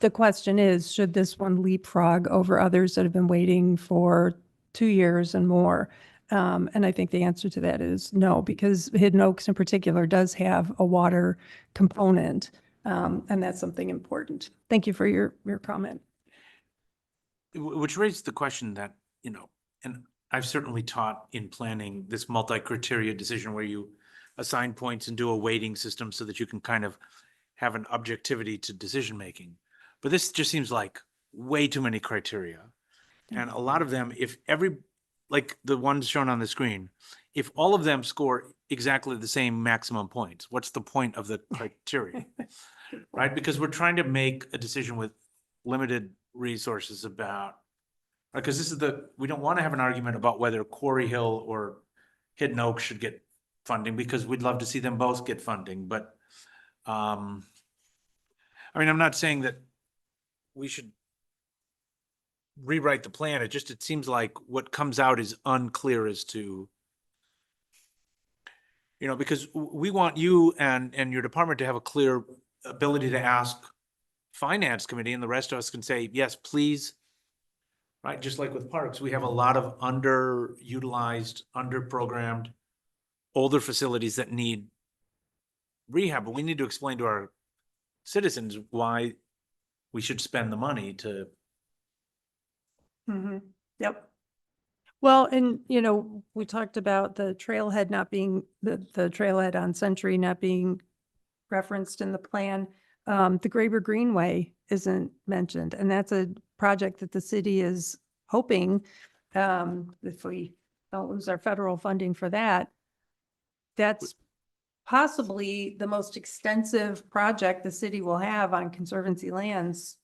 The question is, should this one leapfrog over others that have been waiting for 2 years and more? And I think the answer to that is no, because Hidden Oaks in particular does have a water component, and that's something important. Thank you for your comment. Which raised the question that, you know, and I've certainly taught in planning this multi-criteria decision where you assign points and do a weighting system so that you can kind of have an objectivity to decision-making. But this just seems like way too many criteria. And a lot of them, like the ones shown on the screen, if all of them score exactly the same maximum points, what's the point of the criteria? Right? Because we're trying to make a decision with limited resources about, because we don't want to have an argument about whether Quarry Hill or Hidden Oak should get funding, because we'd love to see them both get funding, but I mean, I'm not saying that we should rewrite the plan. It seems like what comes out is unclear as to, you know, because we want you and your department to have a clear ability to ask finance committee, and the rest of us can say, yes, please. Right? Just like with parks, we have a lot of underutilized, underprogrammed, older facilities that need rehab, but we need to explain to our citizens why we should spend the money to. Yep. Well, and you know, we talked about the trailhead not being, the trailhead on Century not being referenced in the plan. The Graber Greenway isn't mentioned, and that's a project that the city is hoping, if we don't lose our federal funding for that, that's possibly the most extensive project the city will have on conservancy lands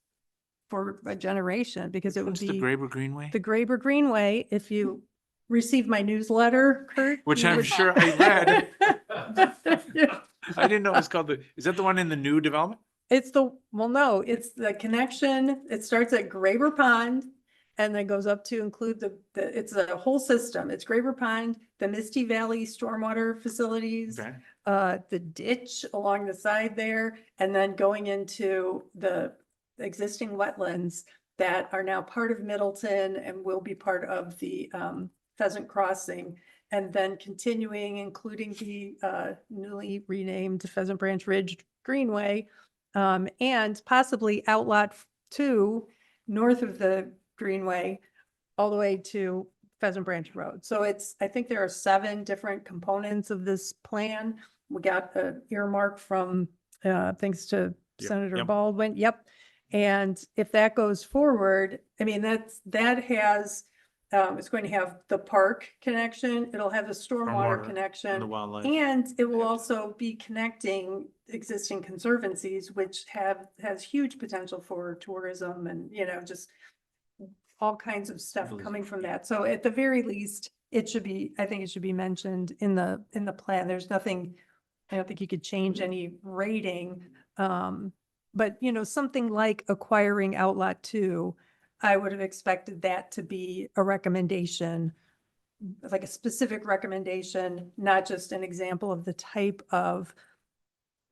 for a generation, because it would What's the be Graber Greenway? the Graber Greenway. If you received my newsletter, Kurt. Which you I'm would- sure I read. I didn't know it was called is that the one in the new development? It's no, it's the connection. It starts at Graber Pond and then goes up to include it's a whole system. It's Graber Pond, the Misty Valley stormwater facilities, Okay. the ditch along the side there, and then going into the existing wetlands that are now part of Middleton and will be part of the Pheasant Crossing, and then continuing, including the newly renamed Pheasant Branch Ridge Greenway, and possibly Outlot 2 north of the Greenway, all the way to Pheasant Branch Road. So I think there are 7 different components of this plan. We got an earmark from, thanks to Senator yep. Baldwin. Yep. And if that goes forward, I mean, that has, it's going to have the park connection. It'll have the stormwater And connection. the wildlife. And it will also be connecting existing conservancies, which has huge potential for tourism and, you know, just all kinds of stuff coming from that. So at the very least, I think it should be mentioned in the plan. There's nothing, I don't think you could change any rating. But you know, something like acquiring Outlot 2, I would have expected that to be a recommendation, like a specific recommendation, not just an example of the type of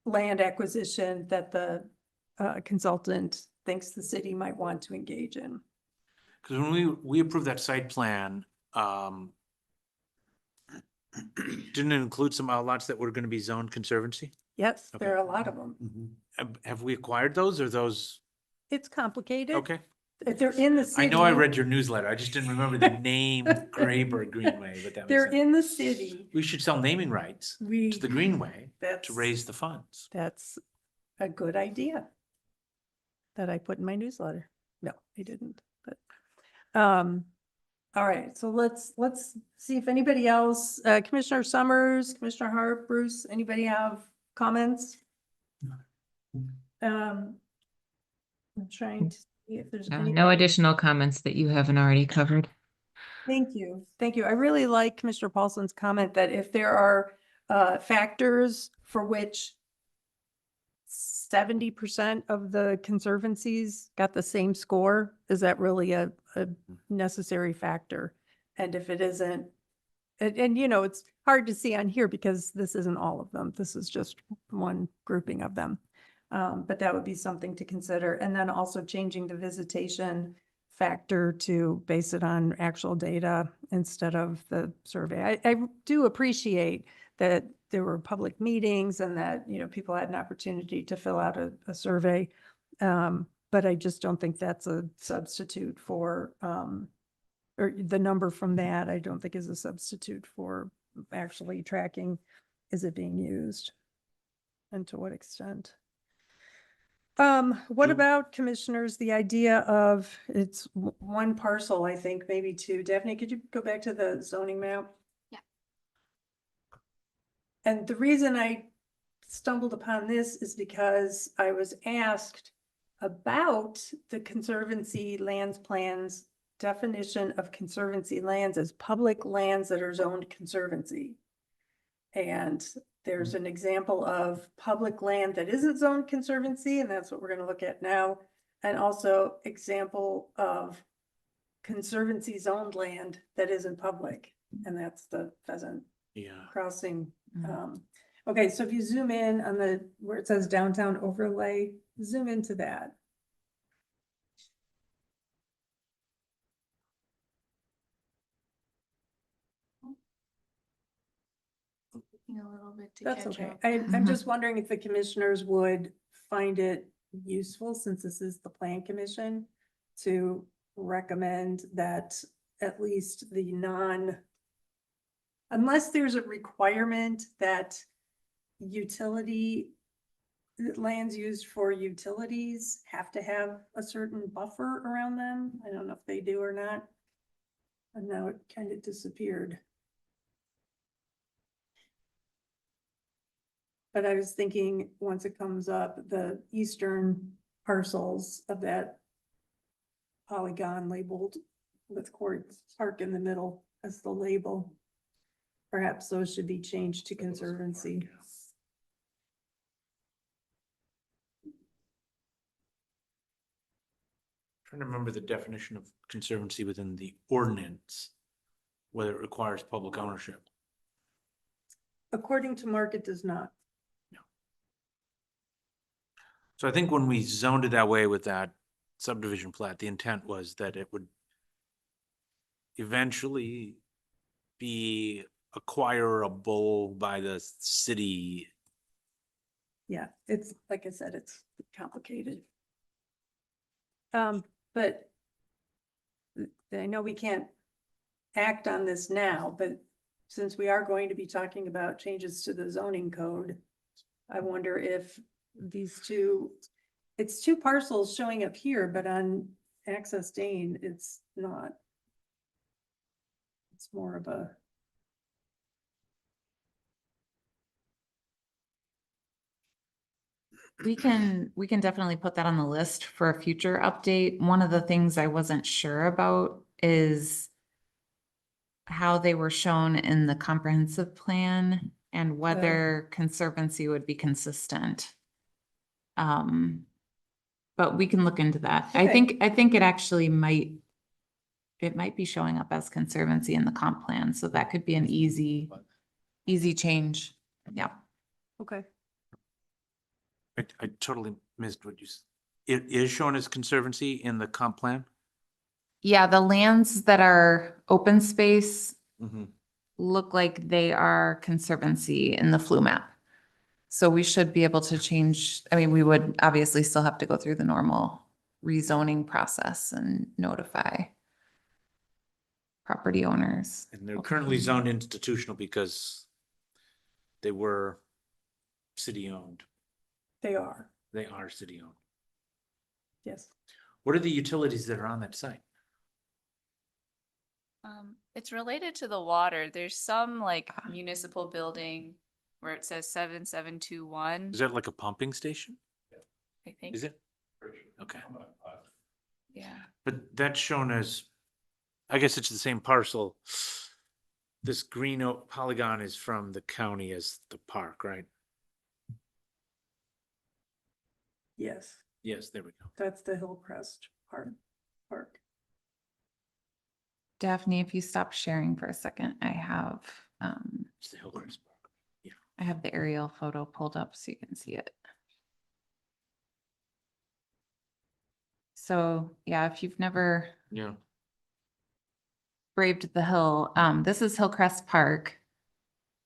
land acquisition that the consultant thinks the city might want to engage in. Because when we approved that site plan, didn't it include some outlots that were going to be zoned conservancy? Yes, Okay. there are a lot of them. Have we acquired those or those? It's complicated. Okay. They're in the city. I know I read your newsletter. I just didn't remember the name Graber Greenway, but that They're makes sense. in the city. We should sell naming rights to the Greenway to raise the funds. That's a good idea that I put in my newsletter. No, I didn't, but, all right, so let's see if anybody else, Commissioner Summers, Commissioner Hart, Bruce, anybody have comments? I'm trying to see if there's any. No additional comments that you haven't already covered. Thank you. Thank you. I really like Commissioner Paulson's comment that if there are factors for which 70% of the conservancies got the same score, is that really a necessary factor? And if it isn't, and you know, it's hard to see on here because this isn't all of them. This is just one grouping of them. But that would be something to consider. And then also changing the visitation factor to base it on actual data instead of the survey. I do appreciate that there were public meetings and that, you know, people had an opportunity to fill out a survey. But I just don't think that's a substitute for, or the number from that, I don't think is a substitute for actually tracking, is it being used? And to what extent? What Do- about commissioners, the idea of it's one parcel, I think, maybe two. Daphne, could you go back to the zoning map? Yeah. And the reason I stumbled upon this is because I was asked about the Conservancy Lands Plan's definition of Conservancy lands as public lands that are zoned Conservancy. And there's an example of public land that isn't zoned Conservancy, and that's what we're gonna look at now. And also example of Conservancy zoned land that isn't public, and that's the Pheasant Yeah. Crossing. Mhm. Okay, so if you zoom in on the, where it says downtown overlay, zoom into that. Taking a little bit to That's catch okay. up. I'm Mhm. just wondering if the commissioners would find it useful, since this is the plan commission, to recommend that at least the unless there's a requirement that utility lands used for utilities have to have a certain buffer around them. I don't know if they do or not. And now it kind of disappeared. But I was thinking, once it comes up, the eastern parcels of that polygon labeled with Quartz Park in the middle as the label. Perhaps those should be changed to Conservancy. Trying to remember the definition of conservancy within the ordinance, whether it requires public ownership. According to Mark, it does not. So I think when we zoned it that way with that subdivision plat, the intent was that it would eventually be acquirable by the city. Yeah, it's, like I said, it's complicated. But I know we can't act on this now, but since we are going to be talking about changes to the zoning code, I wonder if these two, it's two parcels showing up here, but on Access Dane, it's not. It's more of a, We can definitely put that on the list for a future update. One of the things I wasn't sure about is how they were shown in the comprehensive plan and whether conservancy would be consistent. But we can look into that. I Okay. think it actually might be showing up as conservancy in the comp plan, so that could be an easy change. Yeah. okay. I totally missed what you said. It is shown as conservancy in the comp plan? Yeah, the lands that are open space Mm-hmm. look like they are conservancy in the flu map. So we should be able to change, I mean, we would obviously still have to go through the normal rezoning process and notify property owners. And they're currently zoned institutional because they were city-owned. They are, They are city-owned. yes. What are the utilities that are on that site? It's related to the water. There's some like municipal building where it says 7721, Is that like a pumping station? I think. Is it? Okay. Yeah. But that's shown as, I guess it's the same parcel. This green polygon is from the county as the park, right? Yes, Yes, there we go. that's the Hillcrest Park. Daphne, if you stop sharing for a second, I have, It's the Hillcrest Park. I have the aerial photo pulled up so you can see it. So yeah, if you've never Yeah. braved the hill, this is Hillcrest Park.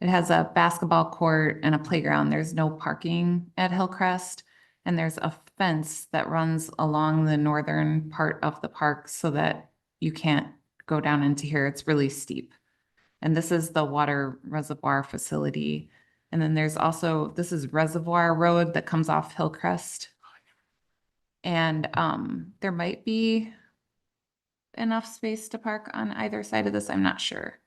It has a basketball court and a playground. There's no parking at Hillcrest. And there's a fence that runs along the northern part of the park so that you can't go down into here. It's really steep. And this is the water reservoir facility. And then there's also, this is Reservoir Road that comes off Hillcrest. And there might be enough space to park on either side of this. I'm not sure.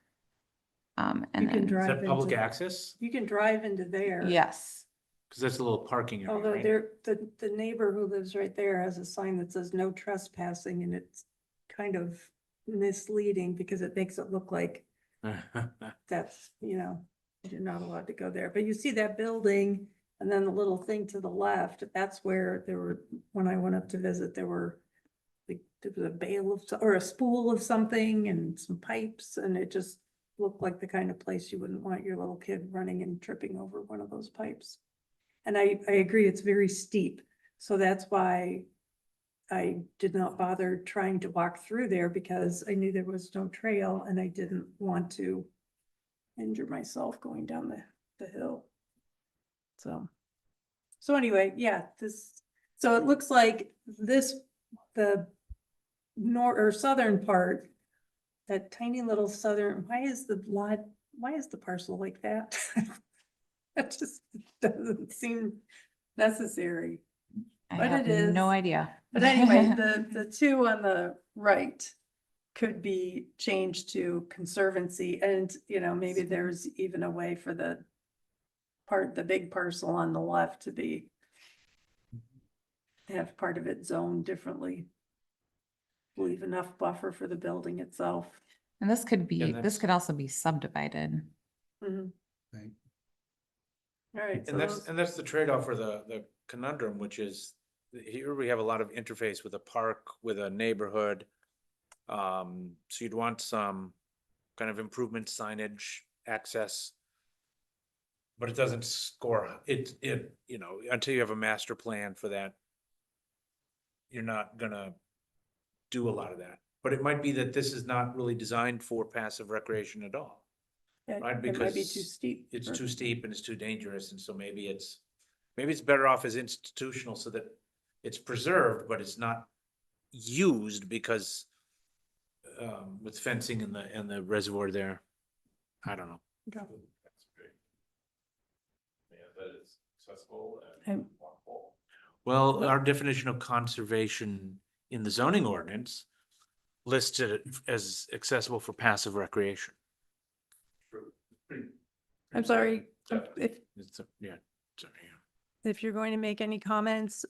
And You can then, Is drive that public into, access? you can drive into there. yes. Because that's a little parking area, Although right? the neighbor who lives right there has a sign that says no trespassing, and it's kind of misleading because it makes it look like that's, you're not allowed to go there. But you see that building and then the little thing to the left, that's where there were, when I went up to visit, there was a bale of, or a spool of something and some pipes, and it just looked like the kind of place you wouldn't want your little kid running and tripping over one of those pipes. And I agree, it's very steep. So that's why I did not bother trying to walk through there, because I knew there was no trail and I didn't want to injure myself going down the hill. So anyway, yeah, so it looks like the or southern part, that tiny little southern, why is the parcel like that? That just doesn't seem necessary. I But have it is. no idea. But anyway, the two on the right could be changed to conservancy, and, maybe there's even a way for the big parcel on the left to have part of it zoned differently. Leave enough buffer for the building itself. And this could be, And this that's- could also be subdivided. Mhm. Right. All right, so And that's the trade-off for the conundrum, which is here we have a lot of interface with a park, with a neighborhood. So you'd want some kind of improvement signage, access. But it doesn't score, until you have a master plan for that, you're not gonna do a lot of that. But it might be that this is not really designed for passive recreation at all. it Right, might be because too steep. It's for- too steep and it's too dangerous, and so maybe it's better off as institutional so that it's preserved, but it's not used because with fencing and the reservoir there. I don't know. Okay. Well, our definition of conservation in the zoning ordinance listed it as accessible for passive recreation. I'm sorry, if Yeah. if you're going to make any comments,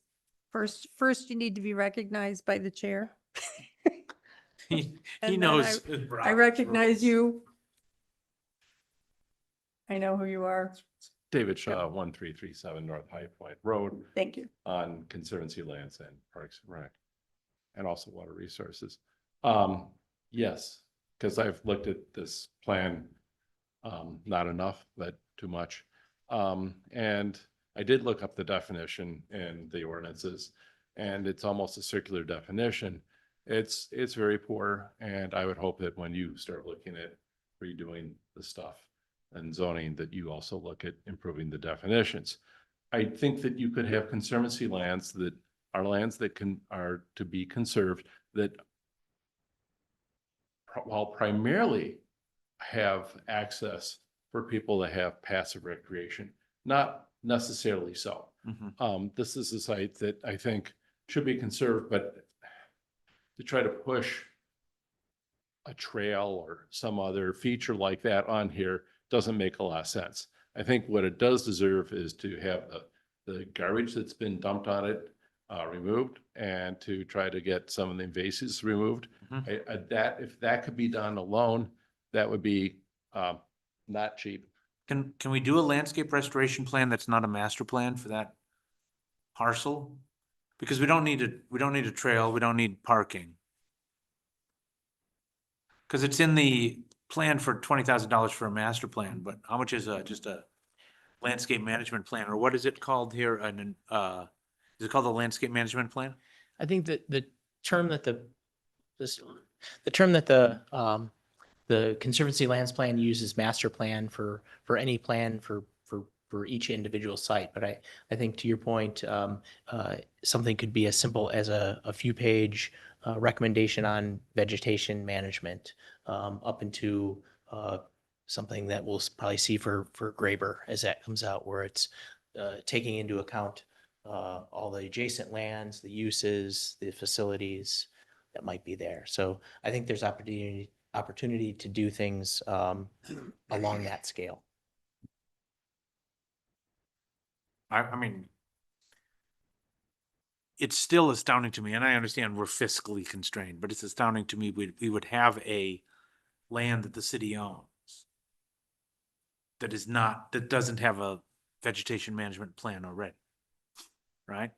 first you need to be recognized by the chair. He And then knows. I recognize you. I know who you are. David Shaw, 1337 North High Point Road Thank you. on Conservancy lands and Parks and Rec, and also water resources. Yes, because I've looked at this plan, not enough, but too much. And I did look up the definition in the ordinances, and it's almost a circular definition. It's very poor, and I would hope that when you start looking at redoing the stuff and zoning, that you also look at improving the definitions. I think that you could have conservancy lands that are lands that are to be conserved, that while primarily have access for people that have passive recreation, not necessarily so. This is a site that I think should be conserved, but to try to push a trail or some other feature like that on here doesn't make a lot of sense. I think what it does deserve is to have the garbage that's been dumped on it removed, and to try to get some of the invasives removed. If that could be done alone, that would be not cheap. Can we do a landscape restoration plan that's not a master plan for that parcel? Because we don't need a trail, we don't need parking. Because it's in the plan for $20,000 for a master plan, but how much is just a landscape management plan, or what is it called here? Is it called the landscape management plan? I think that the term that the term that the Conservancy Lands Plan uses master plan for any plan for each individual site. But I think to your point, something could be as simple as a few page recommendation on vegetation management, up into something that we'll probably see for Graber as that comes out, where it's taking into account all the adjacent lands, the uses, the facilities that might be there. So I think there's opportunity to do things along that scale. I mean, it's still astounding to me, and I understand we're fiscally constrained, but it's astounding to me we would have a land that the city owns that doesn't have a vegetation management plan already, right?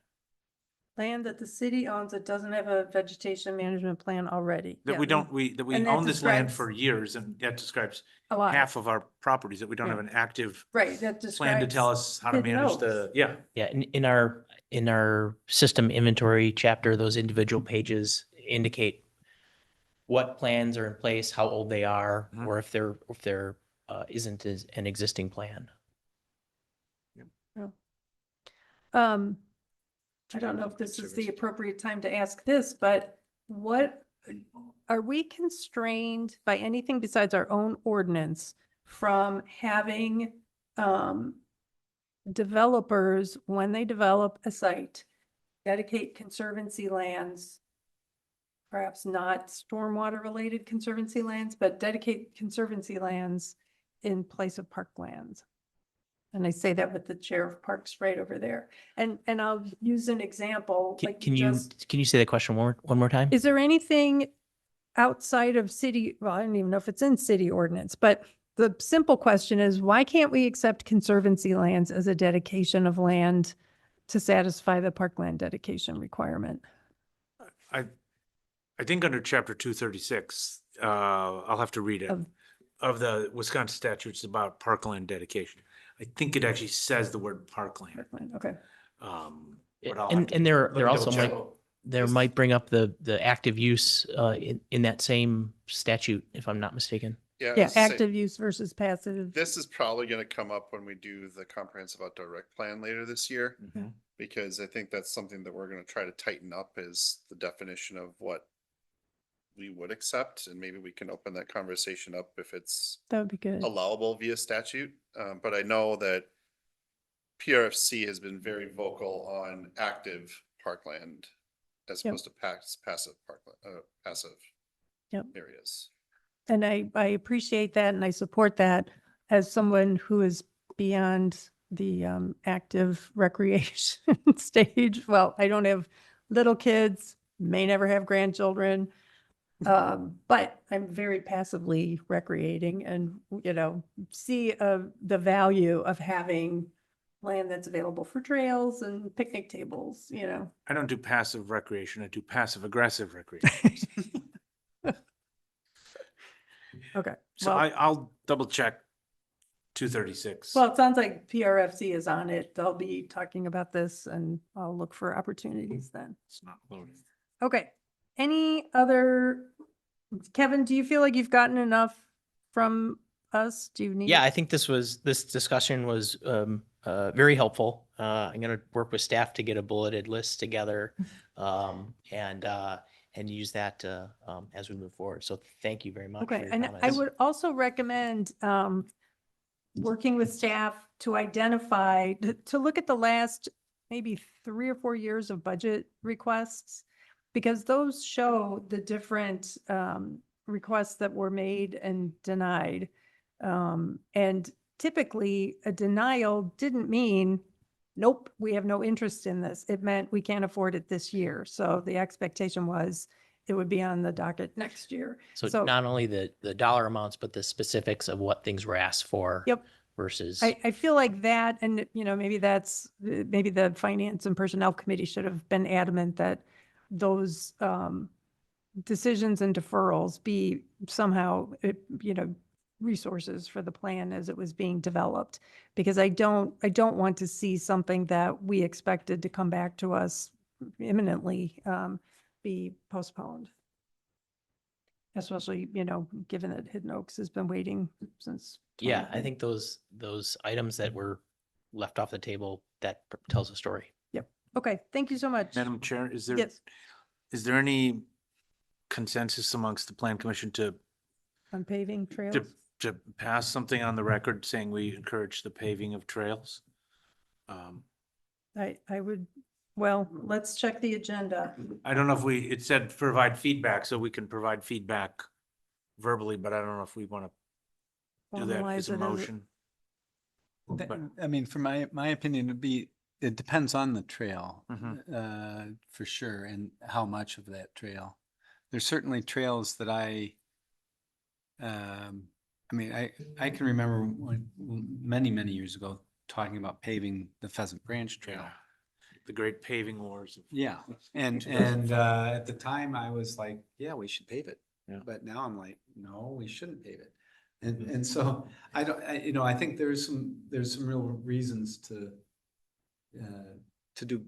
Land that the city owns that doesn't have a vegetation management plan already. That Yeah, we don't, that we and that own this land describes for years, and that describes a lot. half of our properties that we don't Yeah. have an active Right, that plan to describes. tell us how to it manage knows. the, yeah. Yeah, in our system inventory chapter, those individual pages indicate what plans are in place, how old they are, Mhm. or if there isn't an existing plan. I don't know if this is the appropriate time to ask this, but what, are we constrained by anything besides our own ordinance from having, developers, when they develop a site, dedicate conservancy lands, perhaps not stormwater related conservancy lands, but dedicate conservancy lands in place of parklands? And I say that with the chair of parks right over there. And I'll use an example. like Can you just- say that question one more time? Is there anything outside of city, well, I don't even know if it's in city ordinance, but the simple question is, why can't we accept conservancy lands as a dedication of land to satisfy the parkland dedication requirement? I think under chapter 236, I'll have to read it, of the Wisconsin statutes about parkland dedication. I think it actually says the word parkland. Parkland, okay. But I'll have to- And let me there also double check. might bring up the active use in that same statute, if I'm not mistaken. Yeah, so active use versus passive. this is probably gonna come up when we do the comprehensive outdoor rec plan later this year. Mhm. Because I think that's something that we're gonna try to tighten up is the definition of what we would accept, and maybe we can open that conversation up if it's That would be good. allowable via statute. But I know that PRFC has been very vocal on active parkland as Yep. opposed to passive parkland, passive Yep. areas. And I appreciate that and I support that as someone who is beyond the active recreation stage. Well, I don't have little kids, may never have grandchildren. But I'm very passively recreating and, see the value of having land that's available for trails and picnic tables, I don't do passive recreation, I do passive aggressive recreation. Okay. So Well, I'll double check 236. well, it sounds like PRFC is on it. They'll be talking about this and I'll look for opportunities then. It's not loaded. Okay. Any other, Kevin, do you feel like you've gotten enough from us? Do you need? Yeah, I think this discussion was very helpful. I'm gonna work with staff to get a bulleted list together, and use that as we move forward. So thank you very much for Okay, your and I comments. would also recommend working with staff to identify, to look at the last maybe 3 or 4 years of budget requests, because those show the different requests that were made and denied. And typically, a denial didn't mean, nope, we have no interest in this. It meant we can't afford it this year. So the expectation was it would be on the docket next year. So not only the dollar amounts, but the specifics of what things were asked for. Yep. Versus. I feel like that, and maybe maybe the Finance and Personnel Committee should have been adamant that those decisions and deferrals be somehow, resources for the plan as it was being developed. Because I don't want to see something that we expected to come back to us imminently, be postponed. Especially, given that Hidden Oaks has been waiting since. Yeah, I think those items that were left off the table, that tells a story. Okay, thank you so much. Madam Chair, is there, Yes, is there any consensus amongst the Plan Commission to on paving trails. to pass something on the record saying we encourage the paving of trails? I would, well, let's check the agenda. I don't know if it said provide feedback, so we can provide feedback verbally, but I don't know if we want to do that Formalize as a it motion. Th- But- I mean, from my opinion, it depends on the trail, Mhm. for sure, and how much of that trail. There's certainly trails that I mean, I can remember many years ago talking about paving the Pheasant Branch Trail. Yeah. The great paving wars. Yeah, and at the time I was like, yeah, we should pave it. Yeah. But now I'm like, no, we shouldn't pave it. And so I don't, I think there's some real reasons to do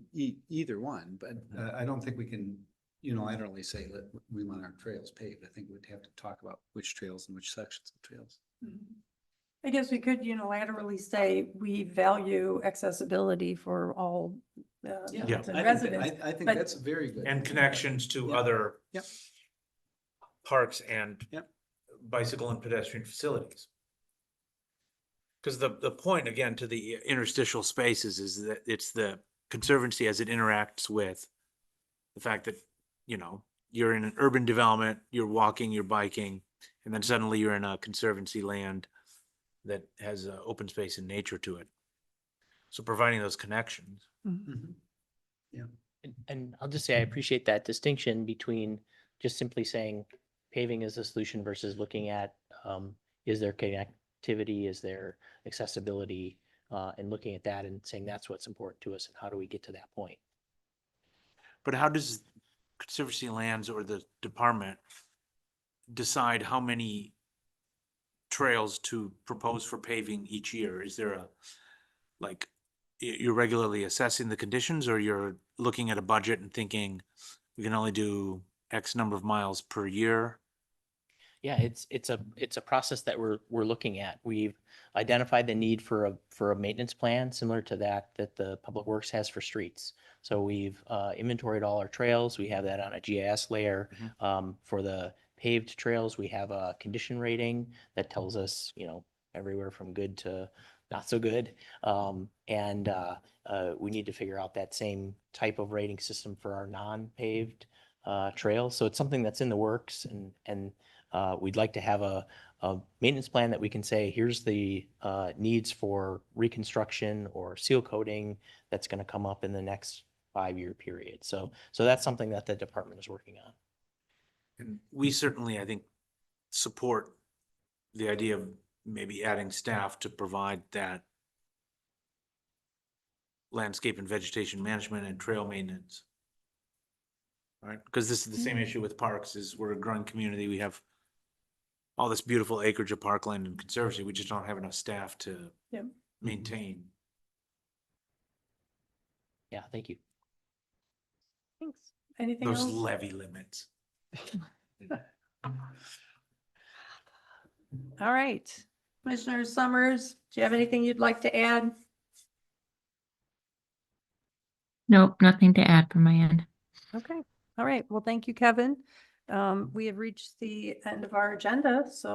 either one, but I don't think we can unilaterally say that we want our trails paved. I think we'd have to talk about which trails and which sections of trails. I guess we could unilaterally say we value accessibility for all Yeah. the residents. I think but- that's very good. And connections to Yeah. other Yep. parks and Yep. bicycle and pedestrian facilities. Because the point, again, to the interstitial spaces is that it's the Conservancy as it interacts with the fact that, you're in an urban development, you're walking, you're biking, and then suddenly you're in a Conservancy land that has open space and nature to it. So providing those connections. Mhm. And I'll just say, I appreciate that distinction between just simply saying paving is a solution versus looking at, is there connectivity, is there accessibility, and looking at that and saying that's what's important to us and how do we get to that point? But how does Conservancy lands or the department decide how many trails to propose for paving each year? Is there you're regularly assessing the conditions, or you're looking at a budget and thinking we can only do X number of miles per year? Yeah, it's a process that we're looking at. We've identified the need for a maintenance plan similar to that the Public Works has for streets. So we've inventoried all our trails. We have that on a GIS layer. For the paved trails, we have a condition rating that tells us, everywhere from good to not so good. And we need to figure out that same type of rating system for our non-paved trails. So it's something that's in the works, and we'd like to have a maintenance plan that we can say, here's the needs for reconstruction or seal coating that's going to come up in the next 5-year period. So that's something that the department is working on. And we certainly, I think, support the idea of maybe adding staff to provide that landscape and vegetation management and trail maintenance. Right? Because this is the same issue with parks, is we're a growing community. We have all this beautiful acreage of parkland and conservancy. We just don't have enough staff to Yep. maintain. Yeah, thank you. Thanks. Anything Those else? levy limits. All right. Commissioner Summers, do you have anything you'd like to add? Nope, nothing to add from my end. Okay. All right. Well, thank you, Kevin. We have reached the end of our agenda, so